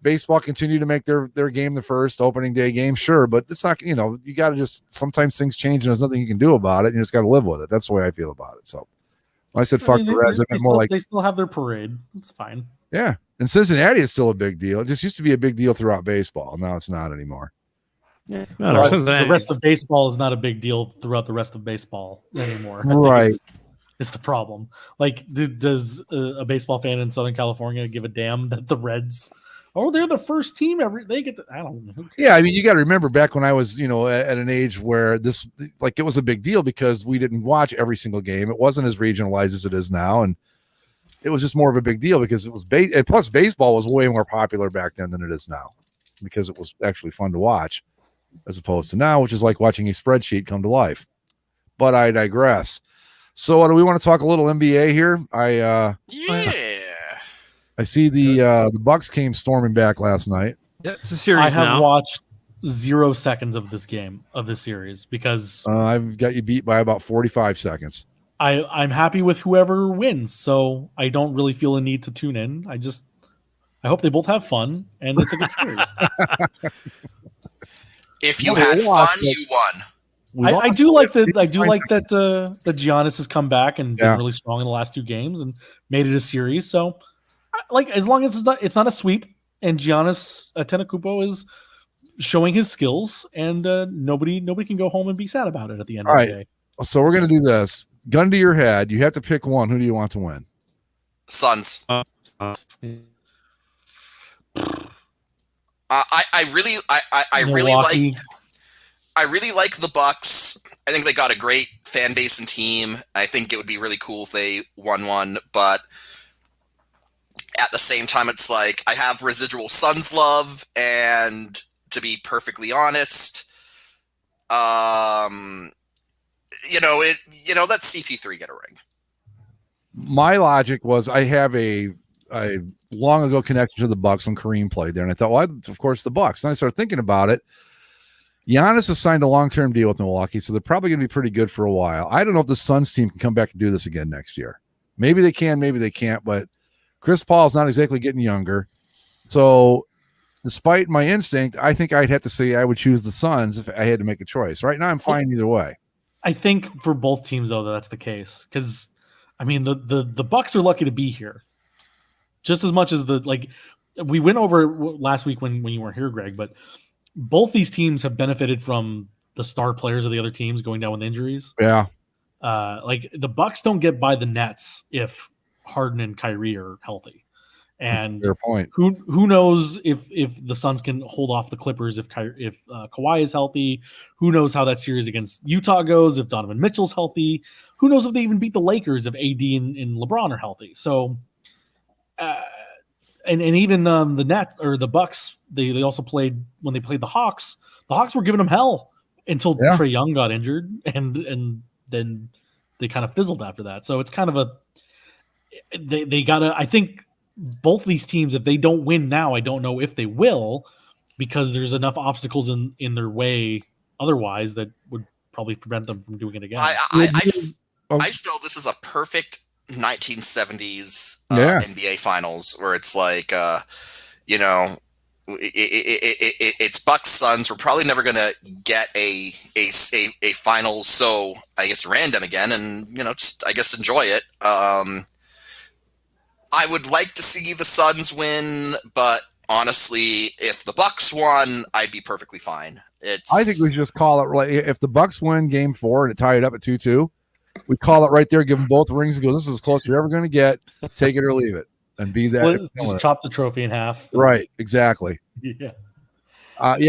baseball continue to make their game the first opening day game? Sure, but it's not. You got to just sometimes things change and there's nothing you can do about it. You just got to live with it. That's the way I feel about it. So. I said, fuck the Reds. They still have their parade. It's fine. Yeah. And Cincinnati is still a big deal. It just used to be a big deal throughout baseball. Now it's not anymore. Yeah. The rest of baseball is not a big deal throughout the rest of baseball anymore. Right. It's the problem. Like, does a baseball fan in Southern California give a damn that the Reds... they're the first team they get I don't know. Yeah, I mean, you got to remember back when I was, at an age where this, like, it was a big deal because we didn't watch every single game. It wasn't as regionalized as it is now, and it was just more of a big deal because it was and plus baseball was way more popular back then than it is now because it was actually fun to watch as opposed to now, which is like watching a spreadsheet come to life. But I digress. So, do we want to talk a little NBA here? I see the Bucks came storming back last night. It's a series now. I now. have watched 0 seconds of this series because I've got you beat by about 45 seconds. I'm happy with whoever wins, so I don't really feel a need to tune in. I hope they both have fun and it's a good series. If you had fun, you won. I do like that Giannis has come back and been really strong in the last 2 games and made it a series. So, as long as it's not a sweep, and Giannis Antetokounmpo is showing his skills, and nobody can go home and be sad about it at the end of the day. So we're gonna do this. Gun to your head. You have to pick one. Who do you want to win? Suns. I really like the Bucks. I think they got a great fan base and team. I think it would be really cool if they won one, but at the same time, it's like I have residual Suns love, and to be perfectly honest, let CP3 get a ring. My logic was I have a long ago connection to the Bucks when Kareem played there, and I thought, well, of course the Bucks. Then I started thinking about it. Giannis has signed a long-term deal with Milwaukee, so they're probably going to be pretty good for a while. I don't know if the Suns team can come back and do this again next year. Maybe they can, maybe they can't, but Chris Paul's not exactly getting younger. So despite my instinct, I think I'd have to say I would choose the Suns if I had to make a choice. Right now, I'm fine either way. I think for both teams, though, that's the case. Because, I mean, the Bucks are lucky to be here. Just as much as we went over last week when you weren't here, Greg, but both these teams have benefited from the star players of the other teams going down with injuries. Yeah. The Bucks don't get by the Nets if Harden and Kyrie are healthy. And Fair point. Who knows if the Suns can hold off the Clippers if Kawhi is healthy? Who knows how that series against Utah goes if Donovan Mitchell's healthy? Who knows if they even beat the Lakers if AD and LeBron are healthy? So, and even the Nets or the Bucks, they also played when they played the Hawks. The Hawks were giving them hell until Trae Young got injured, and then they kind of fizzled after that. So it's kind of they gotta. I think both these teams, if they don't win now, I don't know if they will, because there's enough obstacles in their way otherwise that would probably prevent them from doing it again. I just know this is a perfect 1970s NBA Finals where it's like, it's Bucks Suns. We're probably never gonna get a finals, so I guess random again, and just I guess enjoy it. I would like to see the Suns win, but honestly, if the Bucks won, I'd be perfectly fine. I think we should just call it like if the Bucks win Game 4 and it tied up at 2-2, we call it right there, give them both rings, and go, "This is as close as you're ever going to get. Take it or leave it." And be that. Just chop the trophy in half. Right, exactly. Yeah.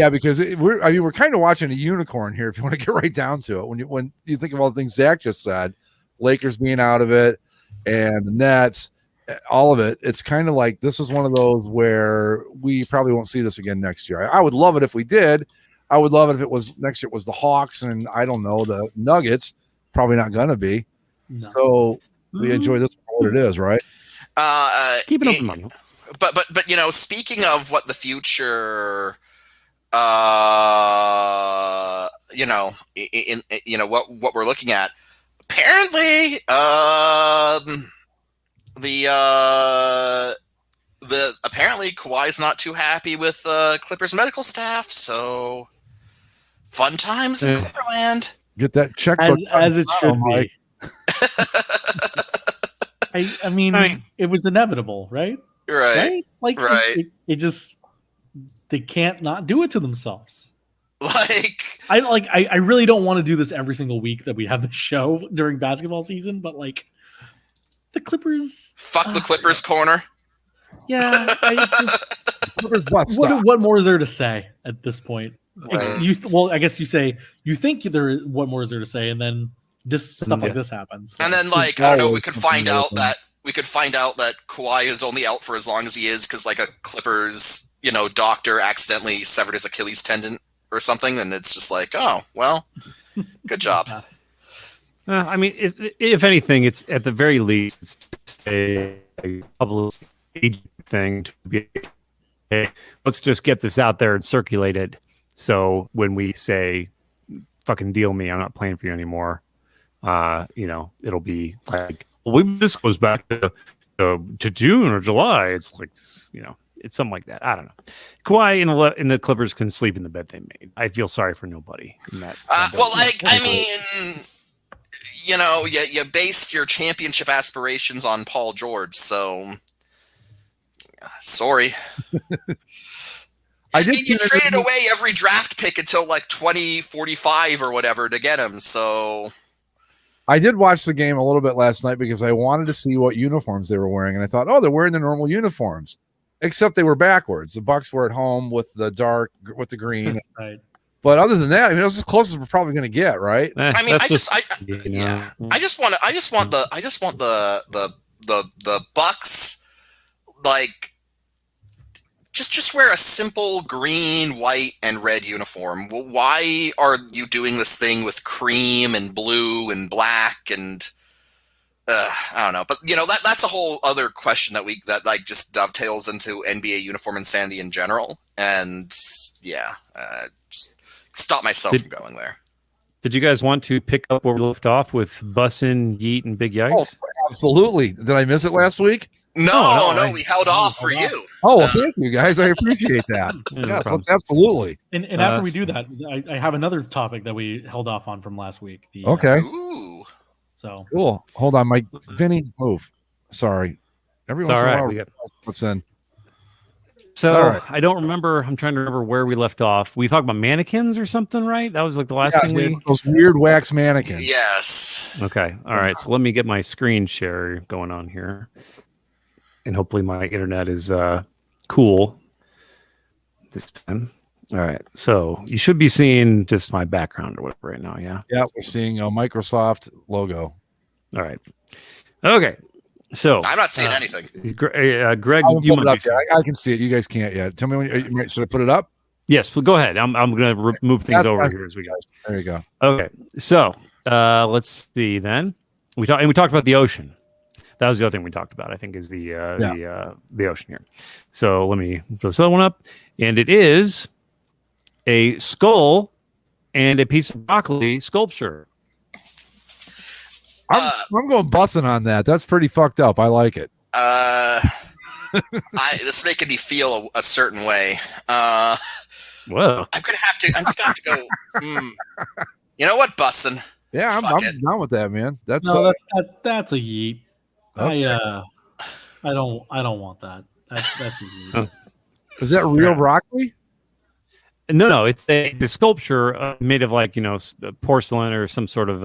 Because we're kind of watching a unicorn here if you want to get right down to it. When you think of all the things Zach just said, Lakers being out of it and the Nets, all of it, it's kind of like this is one of those where we probably won't see this again next year. I would love it if we did. I would love it if it was next year. It was the Hawks and I don't know, the Nuggets. Probably not going to be. No. So we enjoy this for what it is, right? Keep it open money. But speaking of what the future, what we're looking at, apparently, apparently Kawhi's not too happy with Clippers medical staff, so fun times in Clipperland. Get that checkbook as it should be. I mean, it was inevitable, right? Right. Like, right. It just they can't not do it to themselves. I really don't want to do this every single week that we have the show during basketball season, but like the Clippers. Fuck the Clippers corner. Yeah. What more is there to say at this point? Right. I guess you say you think what more is there to say, and then this stuff like this happens. And then I don't know, we could find out that Kawhi is only out for as long as he is because like a Clippers, doctor accidentally severed his Achilles tendon or something, and it's just like, oh well, good job. I mean, if anything, it's at the very least it's a public thing to be. Hey, let's just get this out there and circulate it. So when we say, "Fucking deal me, I'm not playing for you anymore," it'll be like, well, this goes back to June or July. It's like, it's something like that. I don't know. Kawhi in the Clippers can sleep in the bed they made. I feel sorry for nobody in that. You based your championship aspirations on Paul George, so sorry. You traded away every draft pick until like 2045 or whatever to get him. So I did watch the game a little bit last night because I wanted to see what uniforms they were wearing, and I thought, oh, they're wearing the normal uniforms, except they were backwards. The Bucks were at home with the green. Right. But other than that, I mean, it was as close as we're probably going to get, right? I just want the Bucks like. Just wear a simple green, white, and red uniform. Well, why are you doing this thing with cream and blue and black and I don't know. But that's a whole other question that just dovetails into NBA uniform insanity in general. And just stop myself from going there. Did you guys want to pick up where we left off with Bussin', Yeet, and Big Yikes? Oh, absolutely. Did I miss it last week? No, we held off for you. Oh, well, thank you guys. I appreciate that. Yes, absolutely. And after we do that, I have another topic that we held off on from last week. Okay. Ooh. So cool. Hold on, Mike. Vinny, move. Sorry. Everyone's all right. What's in? So right. I don't remember. I'm trying to remember where we left off. We talked about mannequins or something, right? That was like the last thing. Those weird wax mannequins. Yes. Okay. All right. So let me get my screen share going on here. and hopefully my internet is cool this time. All right, so you should be seeing just my background or whatever right now. Yeah, we're seeing a Microsoft logo. All right. Okay. So I'm not seeing anything. Greg, you might be I can see it. You guys can't yet. Tell me when. Should I put it up? Yes, go ahead. I'm going to move things over here as we go. There you go. Okay, so let's see. Then we talked about the ocean. That was the other thing we talked about. I think is the ocean here. So let me put this other one up, and it is a skull and a piece of broccoli sculpture. I'm going bussing on that. That's pretty fucked up. I like it. This is making me feel a certain way. Whoa. I'm just gonna have to go. You know what, bussin'? Yeah, I'm down with that, man. That's that's a yeet. Okay. I don't want that. That's a yeet. Is that real broccoli? No, it's the sculpture made of porcelain or some sort of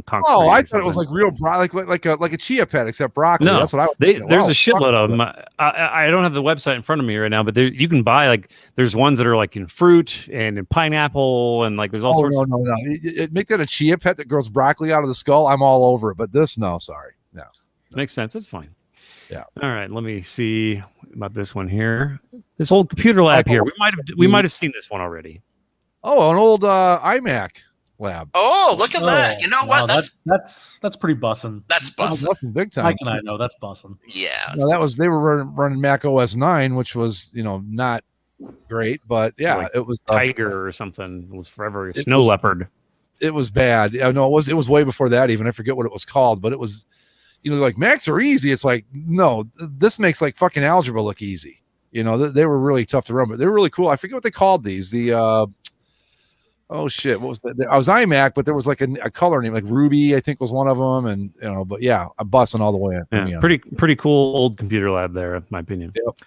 concrete. Oh, I thought it was like real broccoli, like a chia pet, except broccoli. No, that's what I was thinking. There's a shitload of them. I don't have the website in front of me right now, but you can buy there's ones that are like in fruit and in pineapple and there's all sorts. No. Make that a chia pet that grows broccoli out of the skull. I'm all over it, but this, no. Makes sense. That's fine. Yeah. All right. Let me see about this one here. This old computer lab here. We might have seen this one already. Oh, an old iMac lab. Oh, look at that! You know what? That's pretty bussin'. That's bussin'. Big time. Mike and I know that's bussin'. Yeah. They were running Mac OS 9, which was not great, but yeah, it was Tiger or something. It was forever a snow leopard. It was bad. No, it was way before that. Even I forget what it was called, but it was. Like Macs are easy. It's like, no, this makes like fucking algebra look easy. They were really tough to run, but they were really cool. I forget what they called these. What was that? I was iMac, but there was like a color name, like Ruby, I think was one of them. And, but yeah, I'm busting all the way. Yeah, pretty cool old computer lab there, in my opinion. Yep.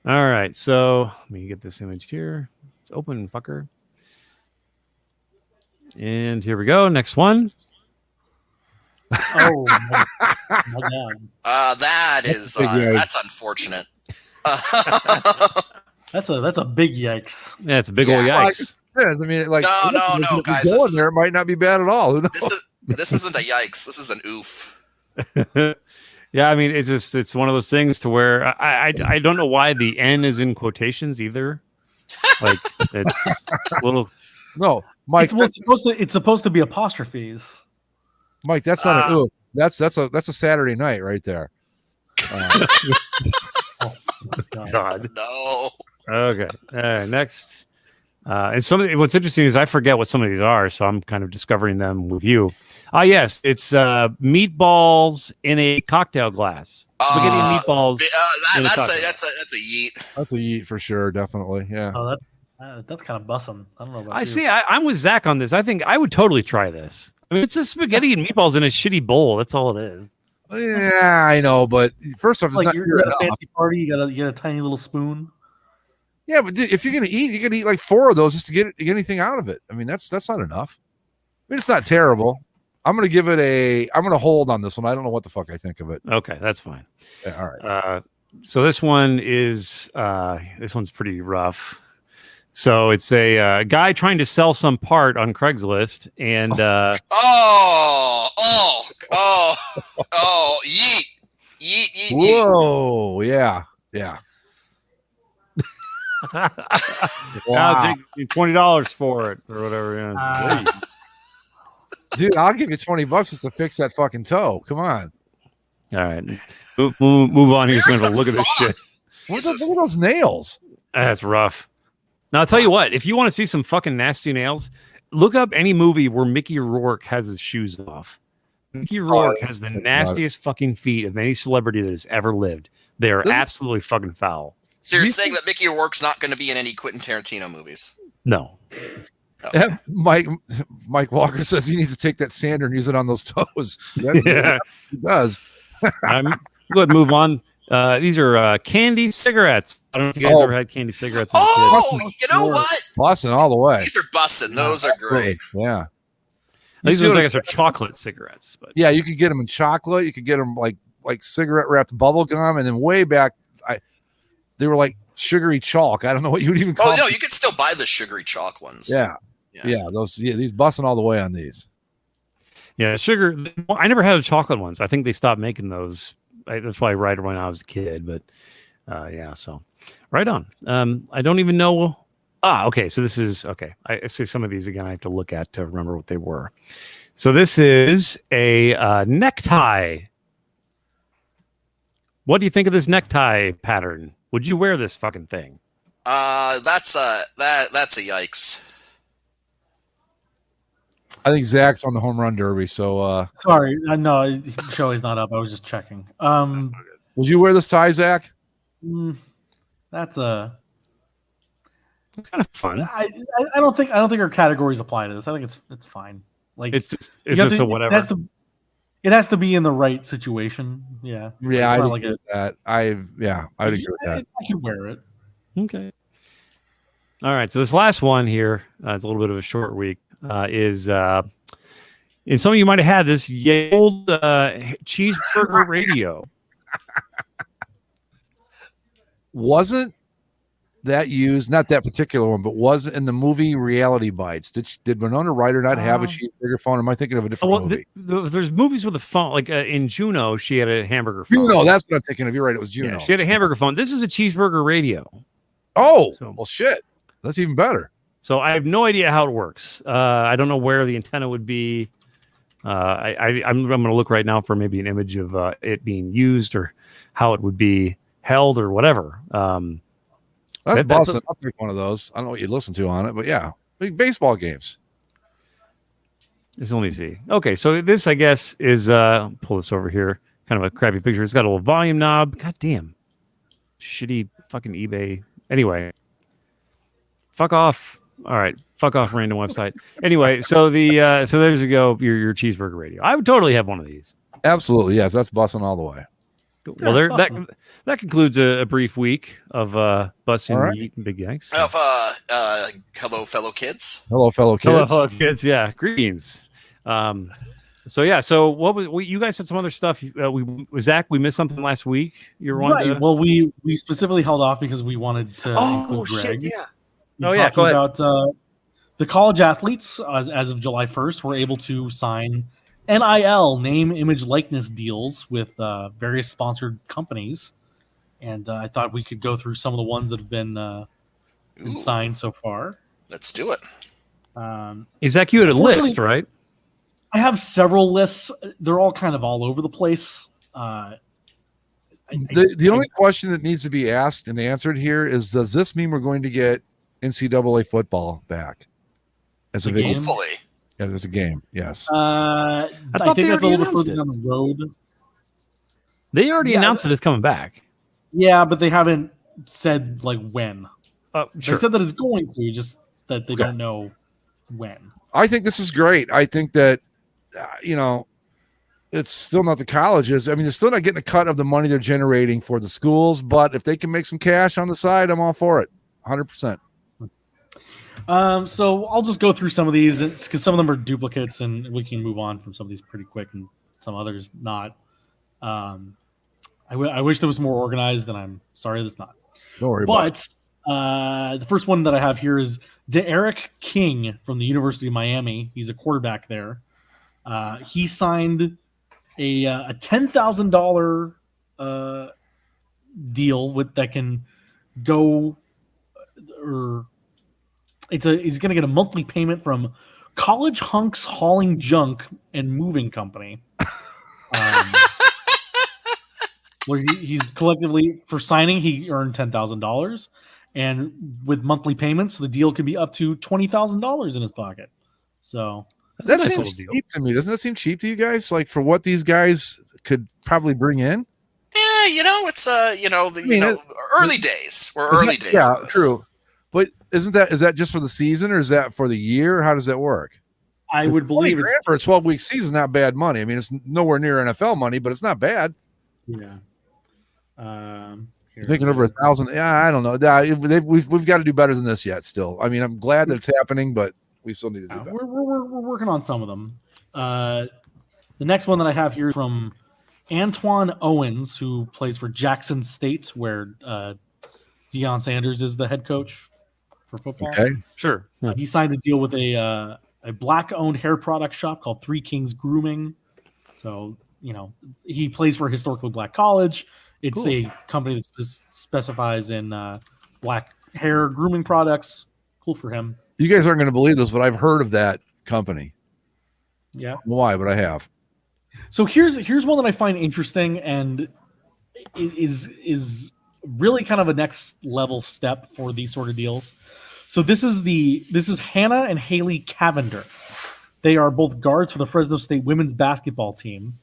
All right. So let me get this image here. It's open, fucker. And here we go. Next one. Oh my God. That's unfortunate. That's a big yikes. Yeah, it's a big old yikes. I mean, like no, guys. There might not be bad at all. This isn't a yikes. This is an oof. Yeah, I mean, it's one of those things to where I don't know why the N is in quotations either. Like it's a little. No, Mike. It's supposed to be apostrophes. Mike, that's not an oof. That's a Saturday night right there. Oh God. No. Okay. Next. And what's interesting is I forget what some of these are, so I'm kind of discovering them with you. Yes, it's meatballs in a cocktail glass. Spaghetti and meatballs. That's a yeet. That's a yeet for sure, definitely. Yeah. Oh, that's kind of bussin'. I don't know about you. See. I'm with Zach on this. I think I would totally try this. I mean, it's just spaghetti and meatballs in a shitty bowl. That's all it is. Yeah, I know, but first off, it's not you're at a fancy party. You get a tiny little spoon. Yeah, but if you're gonna eat like 4 of those just to get anything out of it. I mean, that's not enough. I mean, it's not terrible. I'm gonna give it I'm gonna hold on this one. I don't know what the fuck I think of it. Okay, that's fine. Yeah, all right. So this one is this one's pretty rough. So it's a guy trying to sell some part on Craigslist, and yeet. Whoa, yeah. Wow. I'll take $20 for it or whatever. Yeah. Dude, I'll give you $20 just to fix that fucking toe. Come on. All right, move on. He's going to look at this shit. Look at those nails. That's rough. Now, I'll tell you what, if you want to see some fucking nasty nails, look up any movie where Mickey Rourke has his shoes off. Mickey Rourke has the nastiest fucking feet of any celebrity that has ever lived. They are absolutely fucking foul. So you're saying that Mickey Rourke's not going to be in any Quentin Tarantino movies? No. Oh. Mike Walker says he needs to take that sander and use it on those toes. Yeah. He does. Go ahead and move on. These are candy cigarettes. I don't know if you guys ever had candy cigarettes. You know what? Bussin' all the way. These are bussin'. Those are great. Yeah. These ones, I guess, are chocolate cigarettes. But yeah, you could get them in chocolate. You could get them like like cigarette wrapped bubble gum, and then way back, they were like sugary chalk. I don't know what you would even call. Oh no, you could still buy the sugary chalk ones. Yeah. These busting all the way on these. Yeah, sugar. I never had a chocolate ones. I think they stopped making those. That's probably right when I was a kid. But yeah, so right on. I don't even know. Okay. So this is okay. I see some of these again. I have to look at to remember what they were. So this is a necktie. What do you think of this necktie pattern? Would you wear this fucking thing? That's a yikes. I think Zach's on the home run derby. So sorry, no, Joey's not up. I was just checking. Would you wear this tie, Zach? That's kind of fun. I don't think our categories apply to this. I think it's fine. Like it's just a whatever. It has to be in the right situation. Yeah. Yeah, I agree with that. I would agree with that. I can wear it. Okay. All right. So this last one here, it's a little bit of a short week. Is and some of you might have had this old cheeseburger radio. Wasn't that used? Not that particular one, but was in the movie Reality Bites. Did Winona Ryder not have a cheeseburger phone? Or am I thinking of a different movie? There's movies with a phone, like in Juno, she had a hamburger phone. Juno, that's what I'm thinking of. You're right. It was Juno. Yeah, she had a hamburger phone. This is a cheeseburger radio. Oh, well, shit. That's even better. So I have no idea how it works. I don't know where the antenna would be. I'm going to look right now for maybe an image of it being used or how it would be held or whatever. That's Boston. I'll pick one of those. I don't know what you listen to on it, but yeah, big baseball games. Let's only see. Okay, so this I guess is pull this over here. Kind of a crappy picture. It's got a little volume knob. God damn, shitty fucking eBay. Anyway, fuck off. All right, fuck off, random website. Anyway, so so there's you go. Your cheeseburger radio. I would totally have one of these. Absolutely, yes. That's busting all the way. Well, that concludes a brief week of busting meat and big yanks. Of hello, fellow kids. Hello, fellow kids. Hello, fellow kids. Yeah, greetings. So yeah, so what was you guys said some other stuff? Zach, we missed something last week. You're right. Well, we specifically held off because we wanted to include Greg. Shit, yeah. Go ahead. About the college athletes as of July 1st were able to sign NIL, name, image, likeness deals with various sponsored companies, and I thought we could go through some of the ones that have been signed so far. Let's do it. Zach, you had a list, right? I have several lists. They're all kind of all over the place. The only question that needs to be asked and answered here is: does this mean we're going to get NCAA football back as a video? Hopefully. Yeah, there's a game. Yes. I think that's a little bit further down the road. They already announced that it's coming back. Yeah, but they haven't said like when. Sure. They said that it's going to, just that they don't know when. I think this is great. I think that it's still not the colleges. I mean, they're still not getting a cut of the money they're generating for the schools, but if they can make some cash on the side, I'm all for it. 100%. So I'll just go through some of these because some of them are duplicates, and we can move on from some of these pretty quick, and some others not. I wish there was more organized, and I'm sorry that's not. Don't worry about it. The first one that I have here is De'Eric King from the University of Miami. He's a quarterback there. He signed a $10,000 deal that can go, or he's going to get a monthly payment from College Hunks Hauling Junk and Moving Company. Where he's collectively, for signing, he earned $10,000, and with monthly payments, the deal could be up to $20,000 in his pocket. So that seems cheap to me. Doesn't that seem cheap to you guys? Like for what these guys could probably bring in? Yeah, it's early days. We're early days. Yeah, true. But is that just for the season, or is that for the year? How does that work? I would believe it's for a 12-week season. Not bad money. I mean, it's nowhere near NFL money, but it's not bad. Yeah. Thinking over 1,000. Yeah, I don't know. We've got to do better than this yet. Still, I mean, I'm glad that it's happening, but we still need to do better. We're working on some of them. The next one that I have here is from Antoine Owens, who plays for Jackson State, where Deion Sanders is the head coach for football. Okay. Sure. Yeah. He signed a deal with a black-owned hair product shop called Three Kings Grooming. So, he plays for a historically black college. It's a company that specifies in black hair grooming products. Cool for him. You guys aren't going to believe this, but I've heard of that company. Yeah. Why? But I have. So here's one that I find interesting and is really kind of a next level step for these sort of deals. So this is Hannah and Haley Cavender. They are both guards for the Fresno State women's basketball team.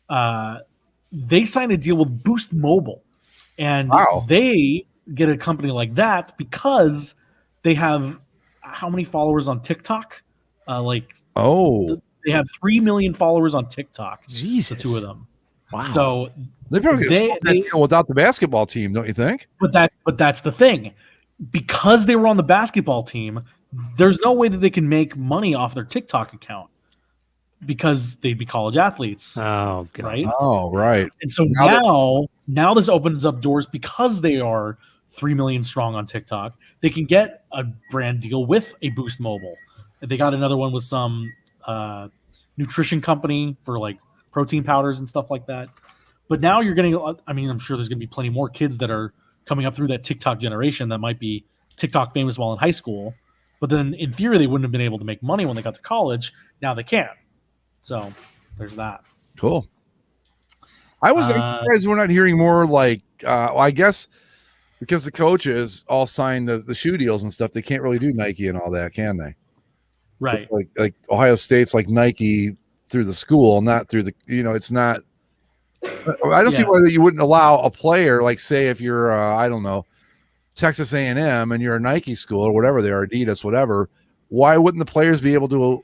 They signed a deal with Boost Mobile, and they get a company like that because they have how many followers on TikTok? They have 3 million followers on TikTok. Jesus, the two of them. Wow. So they probably get that deal without the basketball team, don't you think? But that's the thing. Because they were on the basketball team, there's no way that they can make money off their TikTok account because they'd be college athletes. Oh, God. Right? Oh, right. And so now this opens up doors because they are 3 million strong on TikTok. They can get a brand deal with a Boost Mobile. They got another one with some nutrition company for like protein powders and stuff like that. But now you're getting, I'm sure there's going to be plenty more kids that are coming up through that TikTok generation that might be TikTok famous while in high school. But then in theory, they wouldn't have been able to make money when they got to college. Now they can. So there's that. Cool. I was surprised we're not hearing more I guess because the coaches all signed the shoe deals and stuff, they can't really do Nike and all that, can they? Right. So like Ohio State's like Nike through the school, not through the, it's not. I don't see why you wouldn't allow a player, like say if you're, I don't know, Texas A&M and you're a Nike school or whatever they are, Adidas, whatever. Why wouldn't the players be able to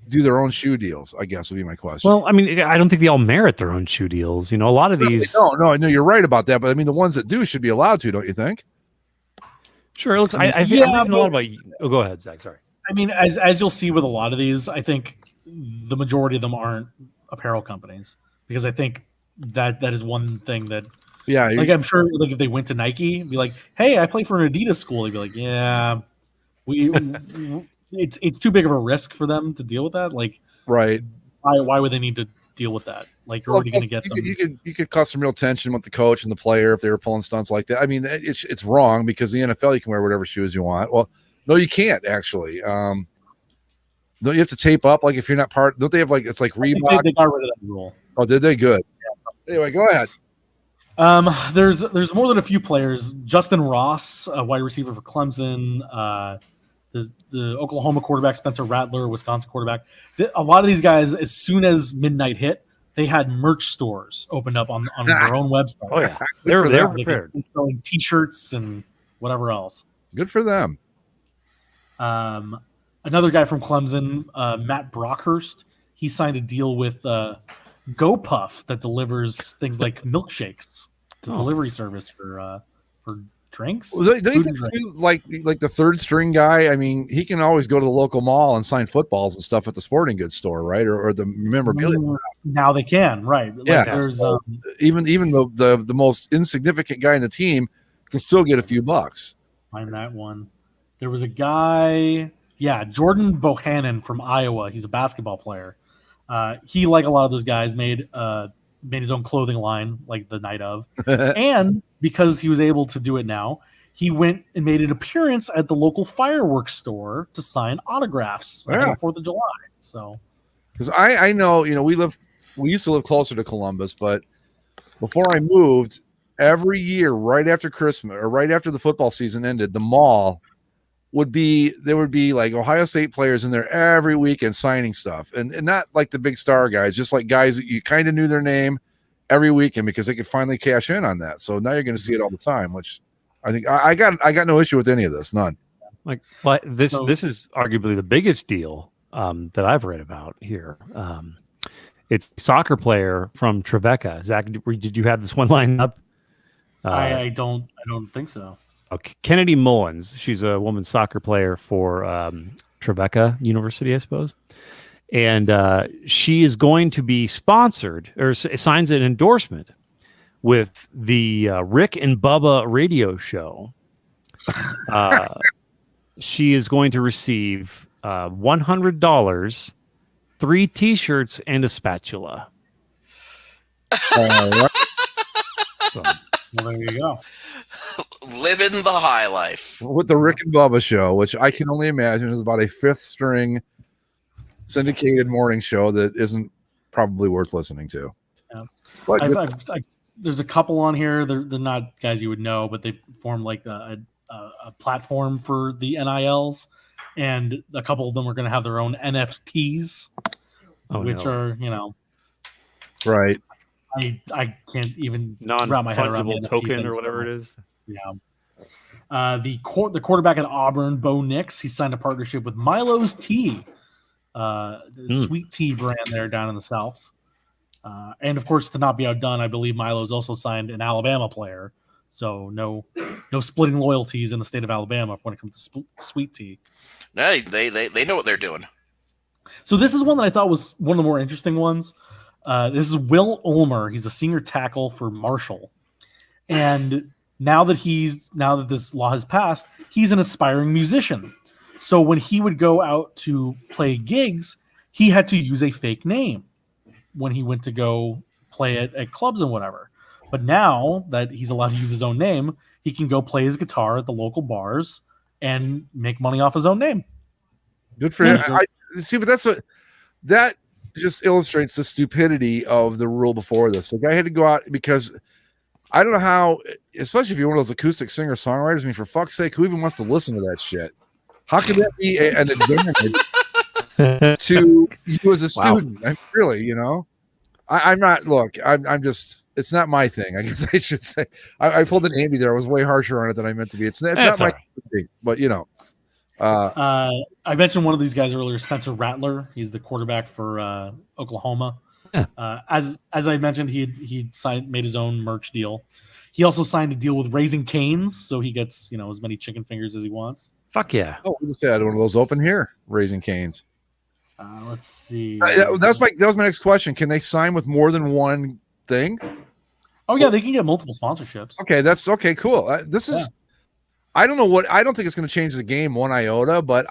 do their own shoe deals? I guess would be my question. Well, I don't think they all merit their own shoe deals. A lot of these. No, I know you're right about that, but the ones that do should be allowed to, don't you think? Sure. It looks. I think I'm reading a lot about. Oh, go ahead, Zach. Sorry. As you'll see with a lot of these, I think the majority of them aren't apparel companies because I think that is one thing that. Yeah, I'm sure if they went to Nike, be like, "Hey, I play for an Adidas school," they'd be like, "Yeah, it's too big of a risk for them to deal with that." Right? Why would they need to deal with that? You're already going to get them. You could cause some real tension with the coach and the player if they were pulling stunts like that. It's wrong because the NFL you can wear whatever shoes you want. Well, no, you can't actually. Don't you have to tape up if you're not part? Don't they have it's like Reebok? They got rid of that rule. Oh, did they? Good. Yeah. Anyway, go ahead. There's more than a few players. Justin Ross, a wide receiver for Clemson. The Oklahoma quarterback, Spencer Rattler, Wisconsin quarterback. A lot of these guys, as soon as midnight hit, they had merch stores opened up on their own website. Oh yeah, they were prepared, selling T-shirts and whatever else. Good for them. Another guy from Clemson, Matt Brockhurst. He signed a deal with GoPuff that delivers things like milkshakes. It's a delivery service for drinks. Well, they think too, like the third string guy. He can always go to the local mall and sign footballs and stuff at the sporting goods store, right? Or the memorabilia. Now they can, right? There's even the most insignificant guy in the team can still get a few bucks. Find that one. There was a guy, Jordan Bohannon from Iowa. He's a basketball player. He, like a lot of those guys, made his own clothing line the night of. And because he was able to do it now, he went and made an appearance at the local fireworks store to sign autographs on the 4th of July. So, because I know, we used to live closer to Columbus, but before I moved, every year, right after Christmas or right after the football season ended, the mall there would be Ohio State players in there every weekend signing stuff, and not like the big star guys, just like guys that you kind of knew their name every weekend because they could finally cash in on that. So now you're going to see it all the time, which I think I got no issue with any of this, none. This is arguably the biggest deal that I've read about here. It's a soccer player from Trevecca. Zach, did you have this one lined up? I don't think so. Okay. Kennedy Mullins. She's a women's soccer player for Trevecca University, I suppose. and she is going to be sponsored or signs an endorsement with the Rick and Bubba radio show. She is going to receive $100, 3 T-shirts, and a spatula. All right. So, well, there you go. Living the high life. With the Rick and Bubba show, which I can only imagine is about a 5th string syndicated morning show that isn't probably worth listening to. Yeah. But there's a couple on here. They're not guys you would know, but they formed like a platform for the NILs, and a couple of them are going to have their own NFTs, which are, you know, right. I can't even wrap my head around the NFT token things. or whatever it is. Yeah. The quarterback at Auburn, Bo Nix, he signed a partnership with Milo's Tea, sweet tea brand there down in the South. And of course, to not be outdone, I believe Milo's also signed an Alabama player. So no splitting loyalties in the state of Alabama when it comes to sweet tea. No, they know what they're doing. So this is one that I thought was one of the more interesting ones. This is Will Ulmer. He's a senior tackle for Marshall, and now that this law has passed, he's an aspiring musician. So when he would go out to play gigs, he had to use a fake name when he went to go play at clubs and whatever. But now that he's allowed to use his own name, he can go play his guitar at the local bars and make money off his own name. Good for him. I see, but that just illustrates the stupidity of the rule before this. The guy had to go out because I don't know how, especially if you're one of those acoustic singer-songwriters. I mean, for fuck's sake, who even wants to listen to that shit? How could that be an advantage to you as a student? Wow. Really, you know? I'm not. Look, I'm just. It's not my thing. I guess I should say. I pulled an Andy there. I was way harsher on it than I meant to be. It's not my thing, but you know. I mentioned one of these guys earlier, Spencer Rattler. He's the quarterback for Oklahoma. Yeah. As I mentioned, he made his own merch deal. He also signed a deal with Raising Cane's, so he gets as many chicken fingers as he wants. Fuck yeah! Oh, we just had one of those open here, Raising Cane's. Let's see. That was my next question. Can they sign with more than one thing? Oh yeah, they can get multiple sponsorships. Okay, that's okay. Cool. This is. I don't know what. I don't think it's going to change the game one iota. But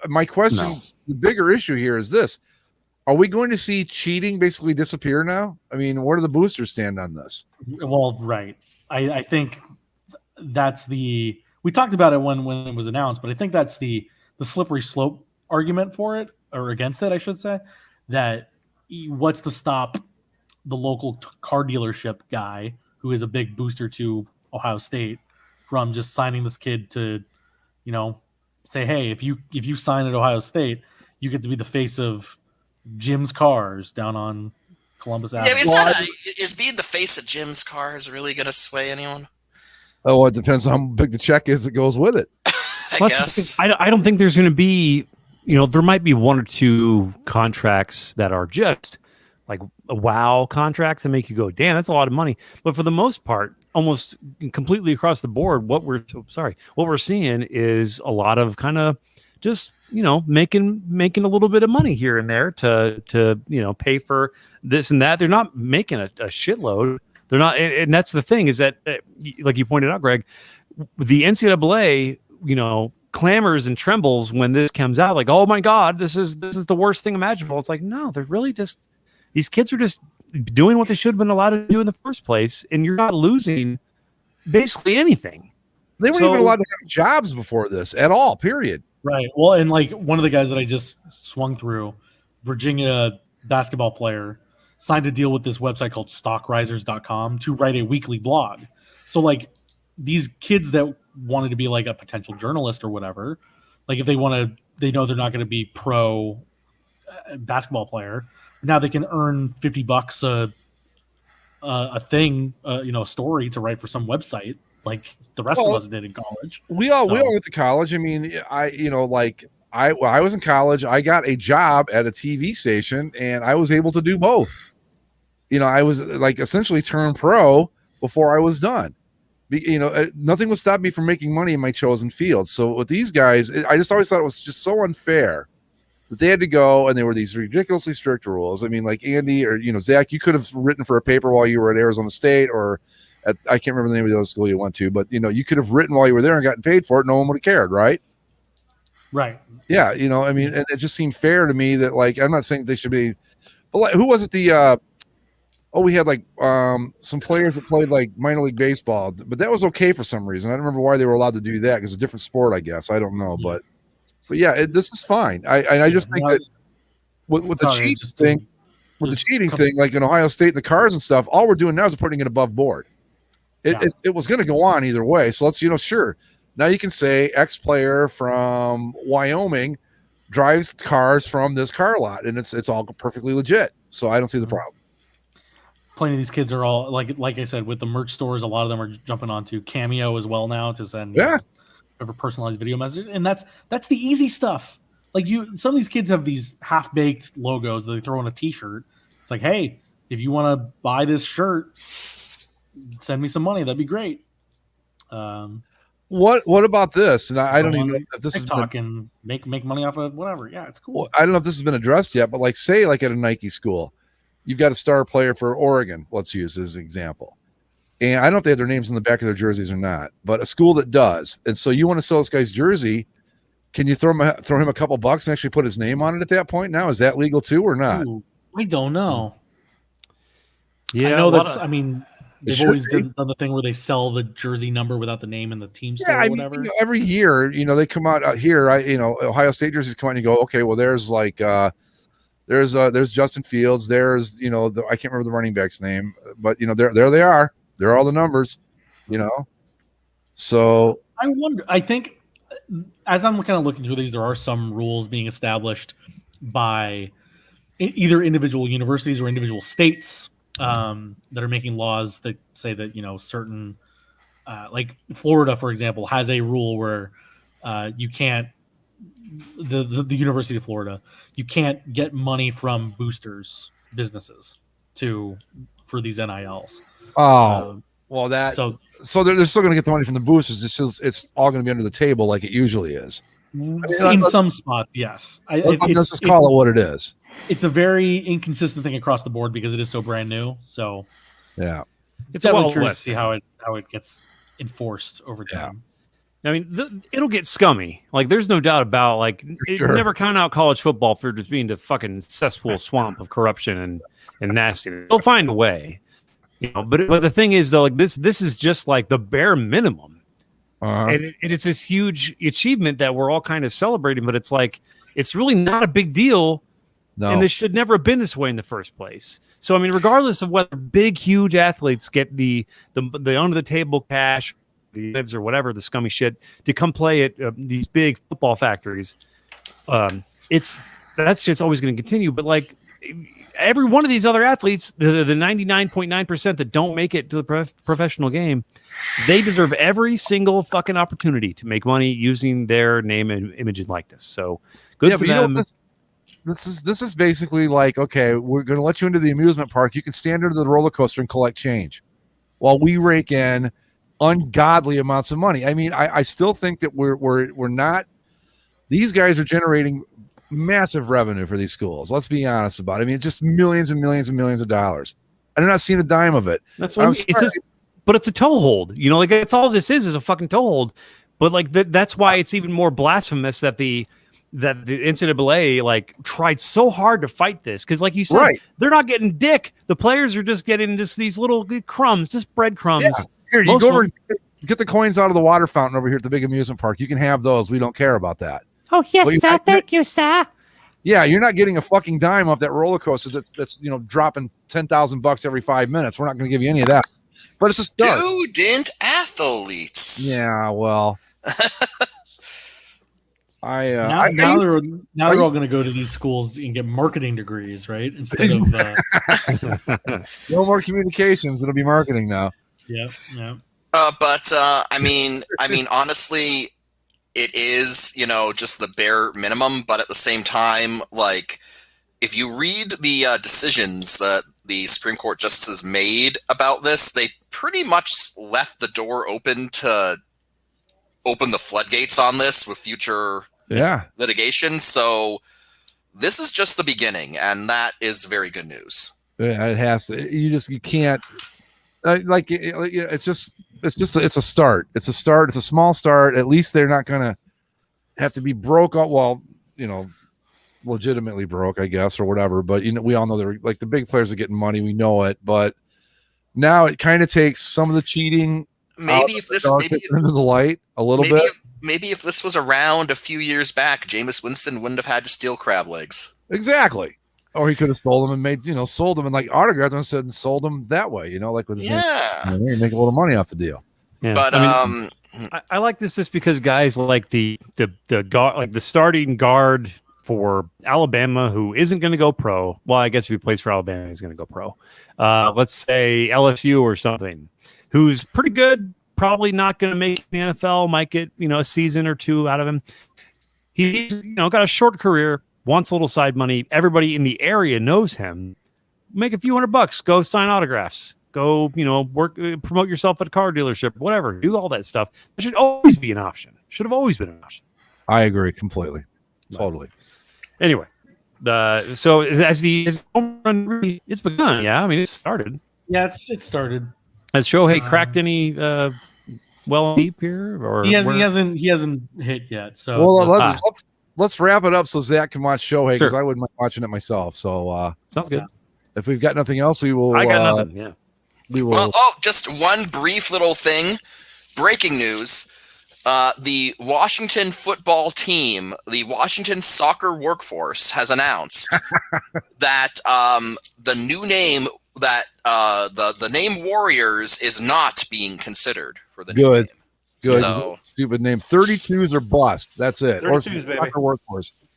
my question, the bigger issue here is this: are we going to see cheating basically disappear now? I mean, where do the boosters stand on this? Well, right. I think that's we talked about it when it was announced, but I think that's the slippery slope argument for it, or against it, I should say. That what's to stop the local car dealership guy who is a big booster to Ohio State from just signing this kid to, say, hey, if you sign at Ohio State, you get to be the face of Jim's Cars down on Columbus Avenue. Yeah, is being the face of Jim's Cars really going to sway anyone? Oh, it depends on how big the check is that goes with it. I guess. I don't think there's going to be, there might be 1 or 2 contracts that are just like wow contracts that make you go, damn, that's a lot of money. But for the most part, almost completely across the board, what we're seeing is a lot of kind of just making a little bit of money here and there to pay for this and that. They're not making a shitload. They're not, and that's the thing is that, like you pointed out, Greg, the NCAA, clamors and trembles when this comes out. Like, oh my God, this is the worst thing imaginable. It's like, no, they're really just, these kids are just doing what they should have been allowed to do in the first place, and you're not losing basically anything. They weren't even allowed to have jobs before this at all, period. Right. Well, and like one of the guys that I just swung through, Virginia basketball player, signed a deal with this website called stockrisers.com to write a weekly blog. So like these kids that wanted to be like a potential journalist or whatever, like if they know they're not going to be pro basketball player, now they can earn $50 a thing, a story to write for some website like the rest of us did in college. We all went to college. I mean, I was in college. I got a job at a TV station, and I was able to do both. I was like essentially turned pro before I was done. Nothing would stop me from making money in my chosen field. So with these guys, I just always thought it was just so unfair that they had to go, and there were these ridiculously strict rules. I mean, like Andy or Zach, you could have written for a paper while you were at Arizona State or I can't remember the name of the other school you went to, but you could have written while you were there and gotten paid for it. No one would have cared, right? Right. Yeah, I mean, and it just seemed fair to me that, like, I'm not saying they should be, but like, who was it? We had like some players that played like minor league baseball, but that was okay for some reason. I don't remember why they were allowed to do that because it's a different sport, I guess. I don't know, but yeah, this is fine. I just think that with the cheating thing, like in Ohio State and the cars and stuff, all we're doing now is putting it above board. It was going to go on either way. So let's, sure. Now you can say X player from Wyoming drives cars from this car lot, and it's all perfectly legit. So I don't see the problem. Plenty of these kids are all like I said, with the merch stores, a lot of them are jumping onto Cameo as well now to send a personalized video message, and that's the easy stuff. Like some of these kids have these half-baked logos that they throw on a T-shirt. It's like, hey, if you want to buy this shirt, send me some money. That'd be great. What about this? And I don't even know if this TikTok and make money off of whatever. Yeah, it's cool. Well, I don't know if this has been addressed yet, but like say like at a Nike school, you've got a star player for Oregon. Let's use as an example. And I don't know if they have their names on the back of their jerseys or not, but a school that does. And so you want to sell this guy's jersey. Can you throw him a couple bucks and actually put his name on it at that point? Now, is that legal too or not? Ooh, I don't know. Yeah, I know that's. I mean, they've always done the thing where they sell the jersey number without the name and the team store or whatever. Every year, they come out here. Ohio State jerseys come out and you go, okay, well, there's like there's Justin Fields. There's I can't remember the running back's name, but there they are. There are all the numbers. So I wonder. I think as I'm kind of looking through these, there are some rules being established by either individual universities or individual states that are making laws that say that certain like Florida, for example, has a rule where you can't the University of Florida, you can't get money from boosters businesses for these NILs. Well, so they're still going to get the money from the boosters. It's all going to be under the table like it usually is. In some spots, yes. Let's just call it what it is. It's a very inconsistent thing across the board because it is so brand new. So yeah, it's definitely curious to see how it gets enforced over time. I mean, it'll get scummy. Like, there's no doubt about never count out college football for just being the fucking cesspool swamp of corruption and nastiness. They'll find a way. But the thing is, though, like this is just like the bare minimum, and it's this huge achievement that we're all kind of celebrating. But it's like it's really not a big deal, and this should never have been this way in the first place. So I mean, regardless of whether big, huge athletes get the under the table cash, the lives or whatever the scummy shit to come play at these big football factories, that's just always going to continue. But like. Every one of these other athletes, the 99.9% that don't make it to the professional game, they deserve every single fucking opportunity to make money using their name and image and likeness. So good for them. This is basically like, okay, we're going to let you into the amusement park. You can stand under the roller coaster and collect change while we rake in ungodly amounts of money. I mean, I still think that we're not. These guys are generating massive revenue for these schools. Let's be honest about it. I mean, just millions and millions and millions of dollars. And they're not seeing a dime of it. That's what but it's a toehold. Like that's all this is a fucking toehold. But like that's why it's even more blasphemous that the NCAA like tried so hard to fight this. Because like you said, they're not getting dick. The players are just getting just these little crumbs, just breadcrumbs. Yeah. Here, you go over and get the coins out of the water fountain over here at the big amusement park. You can have those. We don't care about that. Oh, yes, sir. Thank you, sir. Yeah, you're not getting a fucking dime off that roller coaster that's dropping $10,000 every 5 minutes. We're not going to give you any of that. But it's a start. Student athletes. Yeah, well. Now they're all going to go to these schools and get marketing degrees, right? Instead of no more communications. It'll be marketing now. Yeah. But I mean, honestly, it is, just the bare minimum. But at the same time, like, if you read the decisions that the Supreme Court justices made about this, they pretty much left the door open to open the floodgates on this with future litigation. So this is just the beginning, and that is very good news. Yeah, it has to. You can't. It's a start. It's a start. It's a small start. At least they're not gonna have to be broke out. Well, legitimately broke, I guess, or whatever. But we all know they're like the big players are getting money. We know it, but now it kind of takes some of the cheating. Maybe if this into the light a little bit. Maybe if this was around a few years back, Jameis Winston wouldn't have had to steal crab legs. Exactly. Or he could have stole them and made, sold them and like autographed them and sold them that way, like with his name. Make a little money off the deal. Yeah. But I like this just because guys like the guard, like the starting guard for Alabama, who isn't going to go pro. Well, I guess if he plays for Alabama, he's going to go pro. Let's say LSU or something, who's pretty good, probably not going to make the NFL, might get, a season or two out of him. He's, got a short career, wants a little side money. Everybody in the area knows him. Make a few $100, go sign autographs, go, work, promote yourself at a car dealership, whatever, do all that stuff. That should always be an option. Should have always been an option. I agree completely. Totally. Anyway, so as home run really, it's begun. Yeah. I mean, it started. Yeah, it started. Has Shohei cracked any, deep here, or he hasn't hit yet. So let's wrap it up so Zach can watch Shohei, because Sure. I wouldn't mind watching it myself. So sounds good. If we've got nothing else, we will. I got nothing. Yeah, we will. Well, just one brief little thing. Breaking news: the Washington football team, the Washington soccer workforce, has announced that the new name, that the name Warriors, is not being considered for the new name. Good. So, stupid name. 32s or bust. That's it. 32s, baby.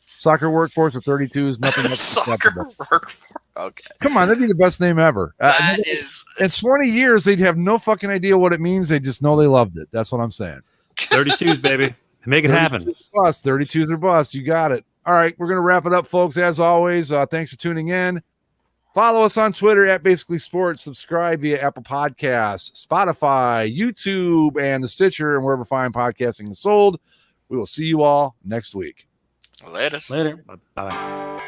Soccer workforce or 32s. Nothing. soccer workforce. Okay. Come on, that'd be the best name ever. That is. In 20 years, they'd have no fucking idea what it means. They just know they loved it. That's what I'm saying. 32s, baby. Make it happen. Bust. 32s or bust. You got it. All right, we're gonna wrap it up, folks. As always, thanks for tuning in. Follow us on Twitter at Basically Sports. Subscribe via Apple Podcasts, Spotify, YouTube, and the Stitcher, and wherever fine podcasting is sold. We will see you all next week. Later. Bye.